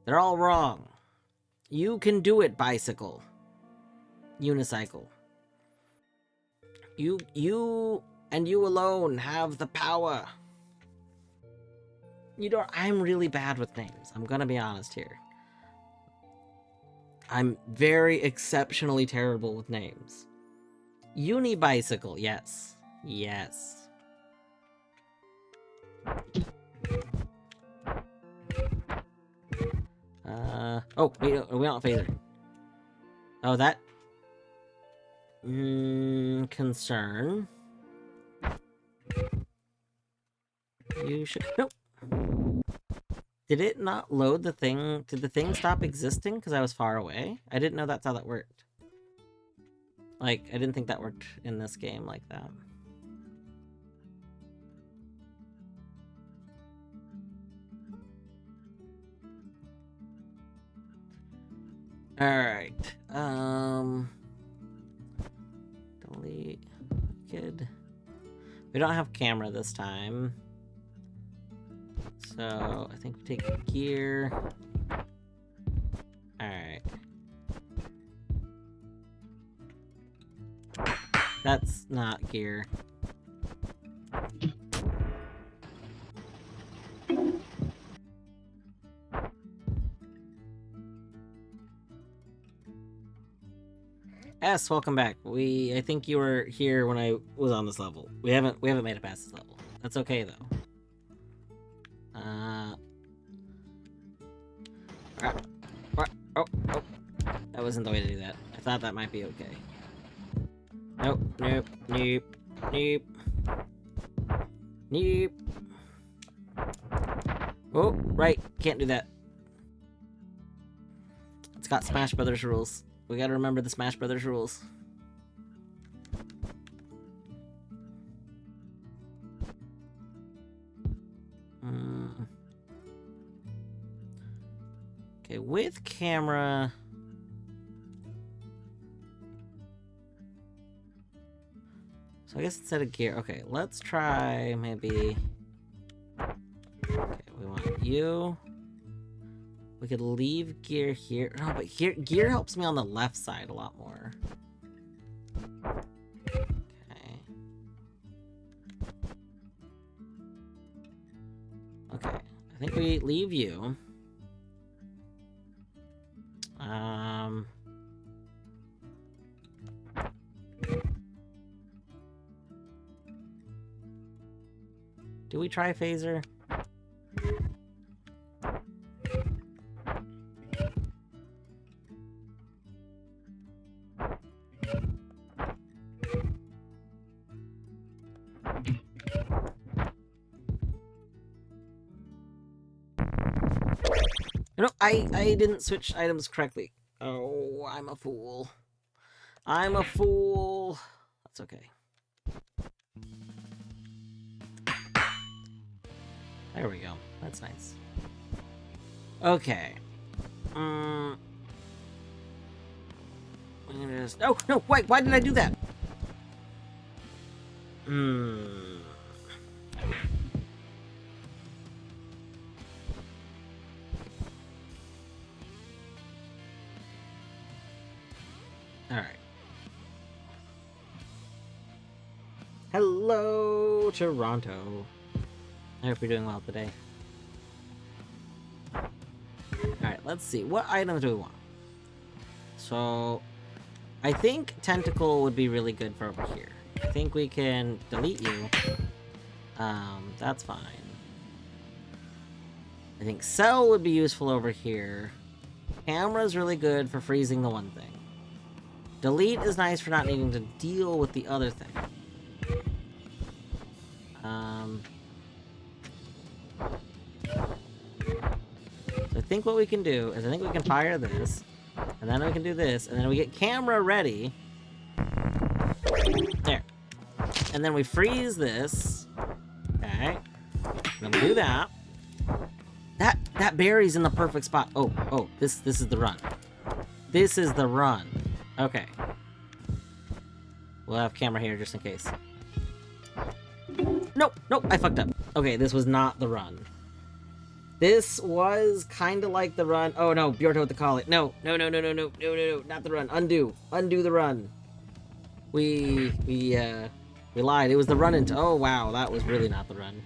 They're all wrong. You can do it, bicycle. Unicycle. You and you alone have the power. You know, I'm really bad with names. I'm gonna be honest here. I'm very exceptionally terrible with names. Unibicycle, yes. Yes. Oh, wait, we don't have phaser. Oh, that... concern. You should... Nope. Did it not load the thing? Did the thing stop existing because I was far away? I didn't know that's how that worked. Like, I didn't think that worked in this game like that. Alright. Delete. Good. We don't have camera this time. So, I think we take gear. Alright. That's not gear. S, welcome back. I think you were here when I was on this level. We haven't made it past this level. That's okay though. Oh, that wasn't the way to do that. I thought that might be okay. Nope, nope, nope, nope, nope. Oh, right, can't do that. It's got Smash Brothers rules. We gotta remember the Smash Brothers rules. Okay, with camera... So I guess instead of gear... Okay, let's try maybe... Okay, we want you. We could leave gear here. No, but gear helps me on the left side a lot more. Okay. Okay, I think we leave you. Do we try phaser? No, I didn't switch items correctly. Oh, I'm a fool. I'm a fool. That's okay. There we go. That's nice. Okay. Just... Oh, no, why did I do that? Alright. Hello, Toronto. I hope you're doing well today. Alright, let's see. What items do we want? So, I think Tentacle would be really good for over here. I think we can delete you. That's fine. I think Cell would be useful over here. Camera's really good for freezing the one thing. Delete is nice for not needing to deal with the other thing. So I think what we can do is I think we can fire this, and then we can do this, and then we get camera ready. There. And then we freeze this. Okay. Then we do that. That berry's in the perfect spot. Oh, this is the run. This is the run. Okay. We'll have camera here just in case. Nope, I fucked up. Okay, this was not the run. This was kind of like the run. Oh no, Bjorto with the collie. No, not the run. Undo the run. We lied. It was the run into. Oh wow, that was really not the run.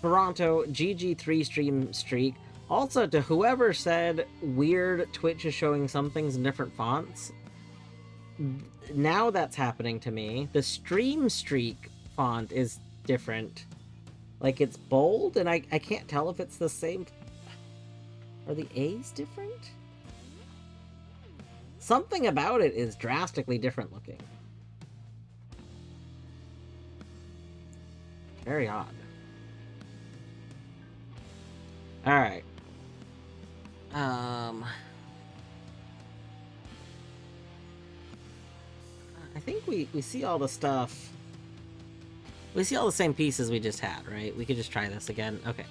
Toronto GG3 stream streak. Also, to whoever said weird Twitch is showing some things in different fonts, now that's happening to me. The stream streak font is different. Like, it's bold, and I can't tell if it's the same. Are the A's different? Something about it is drastically different looking. Very odd. Alright. I think we see all the stuff. We see all the same pieces we just had, right? We could just try this again. Okay.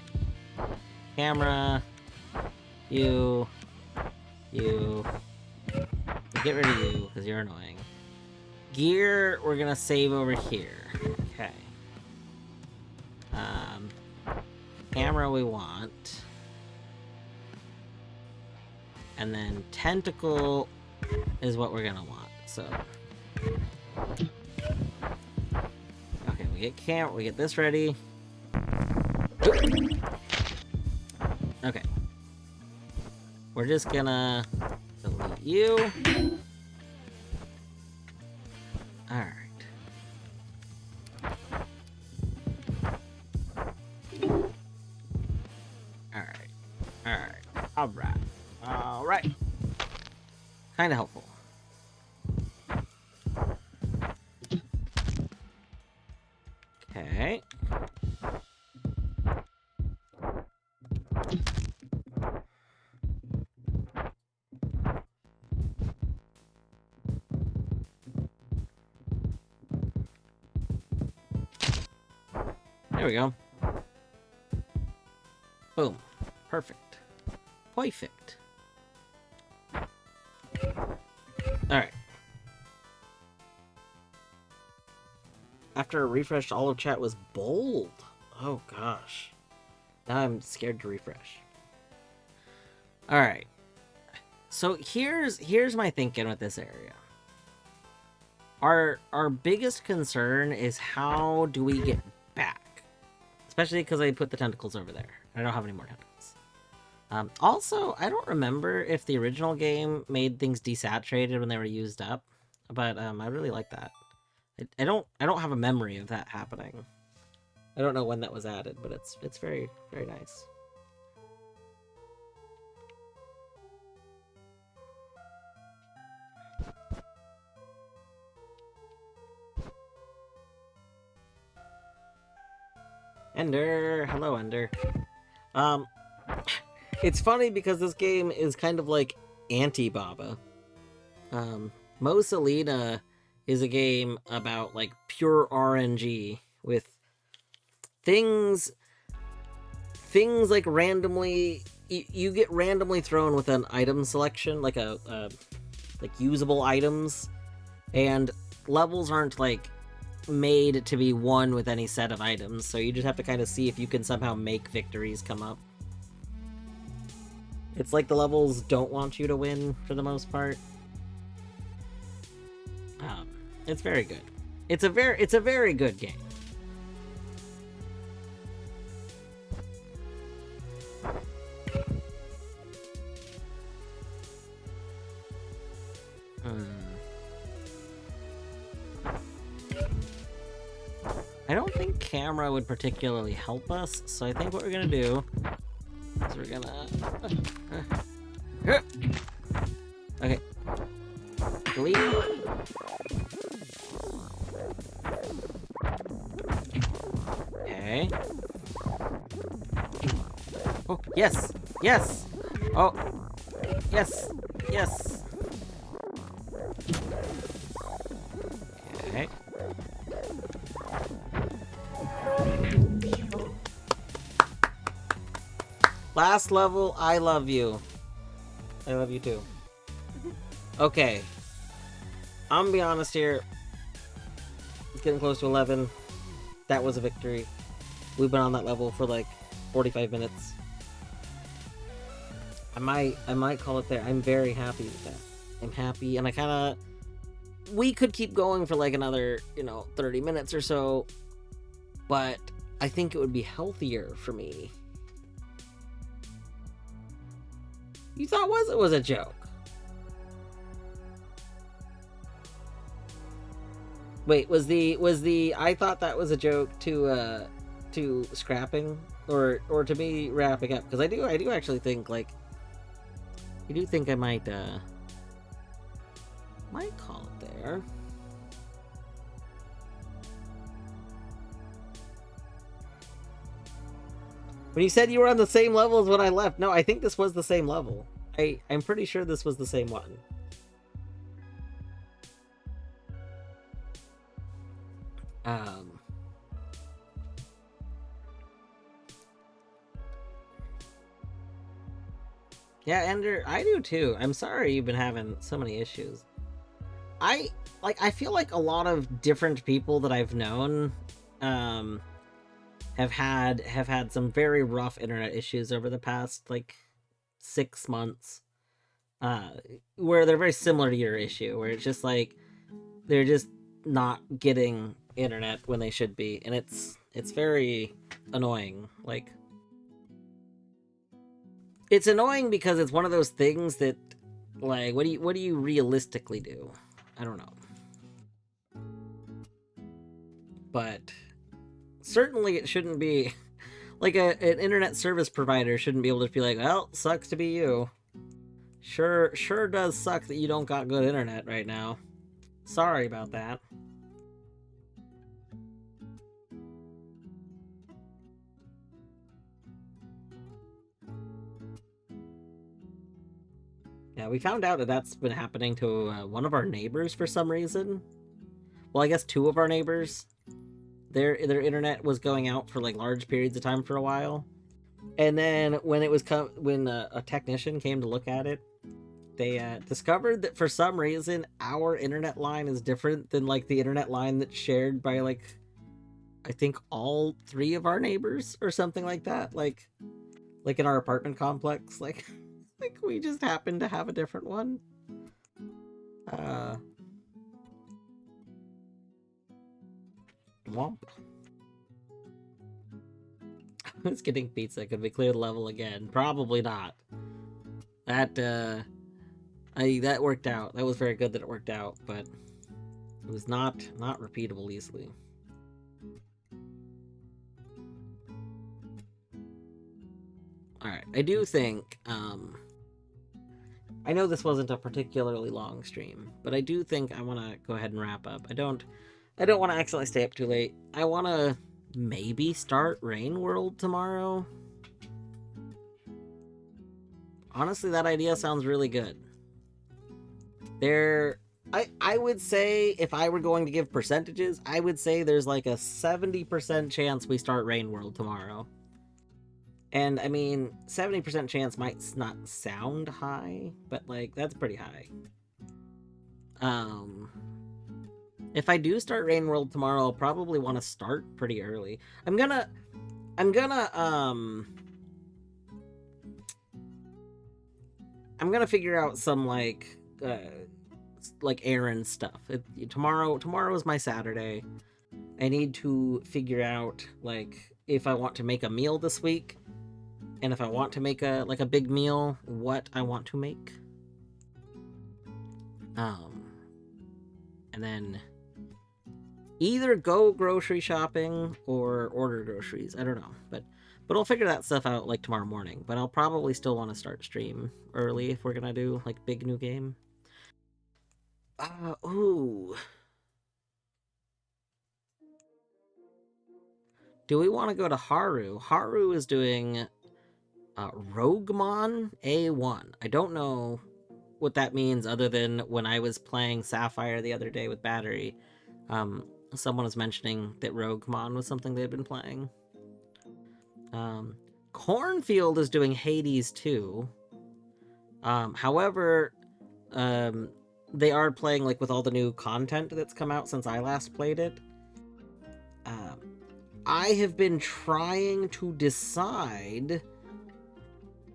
Camera. You. Get rid of you, because you're annoying. Gear, we're gonna save over here. Okay. Camera we want. And then tentacle is what we're gonna want, so. Okay, we get camera, we get this ready. Okay. We're just gonna delete you. Alright. Alright. Kinda helpful. Okay. There we go. Boom. Perfect. Perfect. Alright. After a refresh, all of chat was bold. Oh gosh. Now I'm scared to refresh. Alright. So here's my thinking with this area. Our biggest concern is how do we get back? Especially because I put the tentacles over there. I don't have any more tentacles. Also, I don't remember if the original game made things desaturated when they were used up, but I really like that. I don't have a memory of that happening. I don't know when that was added, but it's very, very nice. Ender, hello Ender. It's funny because this game is kind of like anti-Baba. Mosa Lina is a game about like pure RNG with things like randomly you get randomly thrown with an item selection, like like usable items, and levels aren't like made to be won with any set of items, so you just have to kind of see if you can somehow make victories come up. It's like the levels don't want you to win for the most part. It's very good. It's a very good game. I don't think camera would particularly help us, so I think what we're gonna do is we're gonna... Okay. Delete. Okay. Oh, yes! Yes! Oh! Yes! Yes! Okay. Last level, I love you. I love you too. Okay. I'm gonna be honest here. It's getting close to 11. That was a victory. We've been on that level for like 45 minutes. I might call it there. I'm very happy with that. I'm happy, and I kind of... We could keep going for like another, 30 minutes or so, but I think it would be healthier for me. You thought it was a joke? Wait, was the I thought that was a joke to scrapping or to me wrapping up? Because I do actually think, like, I do think I might call it there. When you said you were on the same level as when I left, no, I think this was the same level. I'm pretty sure this was the same one. Yeah, Ender, I do too. I'm sorry you've been having so many issues. I feel like a lot of different people that I've known have had some very rough internet issues over the past like 6 months. Where they're very similar to your issue, where it's just like they're just not getting internet when they should be, and it's very annoying. Like, it's annoying because it's one of those things that, like, what do you realistically do? I don't know. But certainly it shouldn't be like an internet service provider shouldn't be able to be like, well, sucks to be you. Sure does suck that you don't got good internet right now. Sorry about that. Yeah, we found out that that's been happening to one of our neighbors for some reason. Well, I guess 2 of our neighbors. Their internet was going out for like large periods of time for a while, and then when when a technician came to look at it, they discovered that for some reason our internet line is different than like the internet line that's shared by like I think all 3 of our neighbors or something like that. Like in our apartment complex, like like we just happen to have a different one. Womp. Who's getting pizza? Could we clear the level again? Probably not. That that worked out. That was very good that it worked out, but it was not repeatable easily. Alright, I do think, I know this wasn't a particularly long stream, but I do think I want to go ahead and wrap up. I don't want to accidentally stay up too late. I want to maybe start Rain World tomorrow. Honestly, that idea sounds really good. I would say, if I were going to give percentages, I would say there's like a 70% chance we start Rain World tomorrow. And, I mean, 70% chance might not sound high, but, like, that's pretty high. If I do start Rain World tomorrow, I'll probably want to start pretty early. I'm gonna I'm gonna figure out some like errand stuff. Tomorrow is my Saturday. I need to figure out like if I want to make a meal this week, and if I want to make a big meal, what I want to make. Um, and then either go grocery shopping or order groceries. I don't know, but I'll figure that stuff out like tomorrow morning. But I'll probably still want to start stream early if we're gonna do like big new game. Ooh. Do we want to go to Haru? Haru is doing Roguemon A1. I don't know what that means other than when I was playing Sapphire the other day with Battery, someone was mentioning that Roguemon was something they'd been playing. Cornfield is doing Hades too. However, they are playing like with all the new content that's come out since I last played it. I have been trying to decide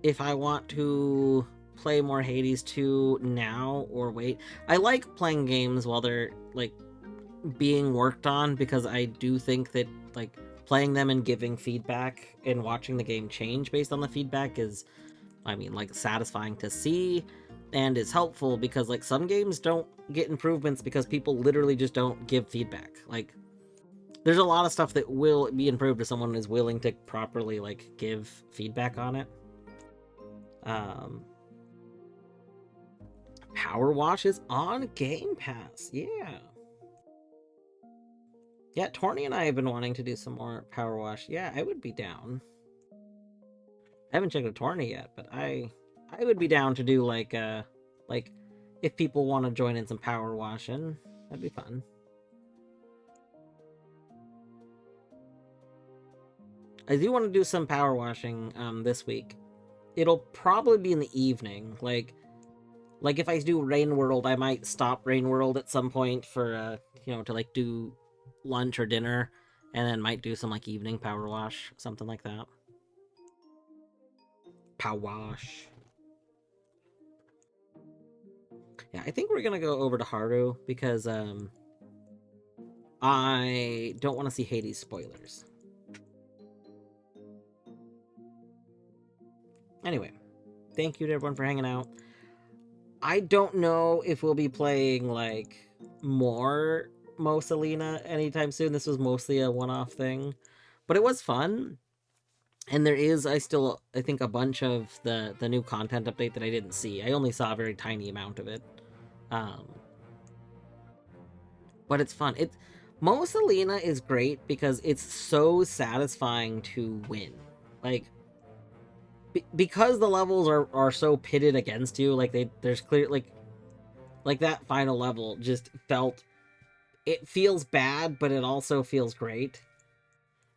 if I want to play more Hades 2 now or wait. I like playing games while they're like being worked on because I do think that like playing them and giving feedback and watching the game change based on the feedback is, I mean, like satisfying to see and is helpful because like some games don't get improvements because people literally just don't give feedback. Like there's a lot of stuff that will be improved if someone is willing to properly like give feedback on it. Power Wash is on Game Pass. Yeah. Yeah, Torny and I have been wanting to do some more Power Wash. Yeah, I would be down. I haven't checked with Torny yet, but I would be down to do like if people want to join in some Power Washing, that'd be fun. I do want to do some Power Washing this week. It'll probably be in the evening. Like if I do Rain World, I might stop Rain World at some point for to like do lunch or dinner, and then might do some like evening Power Wash, something like that. Power Wash. Yeah, I think we're gonna go over to Haru because I don't want to see Hades spoilers. Anyway, thank you to everyone for hanging out. I don't know if we'll be playing like more Mosa Lina anytime soon. This was mostly a one-off thing, but it was fun. And there is, I think, a bunch of the new content update that I didn't see. I only saw a very tiny amount of it. But it's fun. Mosa Lina is great because it's so satisfying to win. Like, because the levels are so pitted against you, like there's clear like that final level just it feels bad, but it also feels great.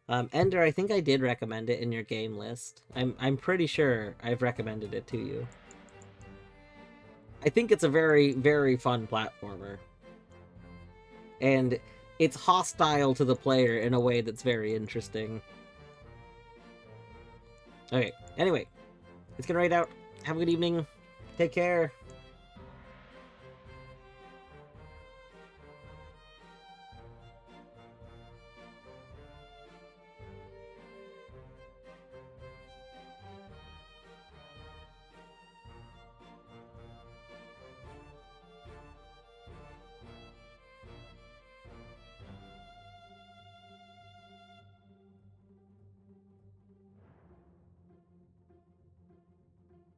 Ender, I think I did recommend it in your game list. I'm pretty sure I've recommended it to you. I think it's a very, very fun platformer. And it's hostile to the player in a way that's very interesting. Okay, anyway, it's gonna raid out. Have a good evening. Take care.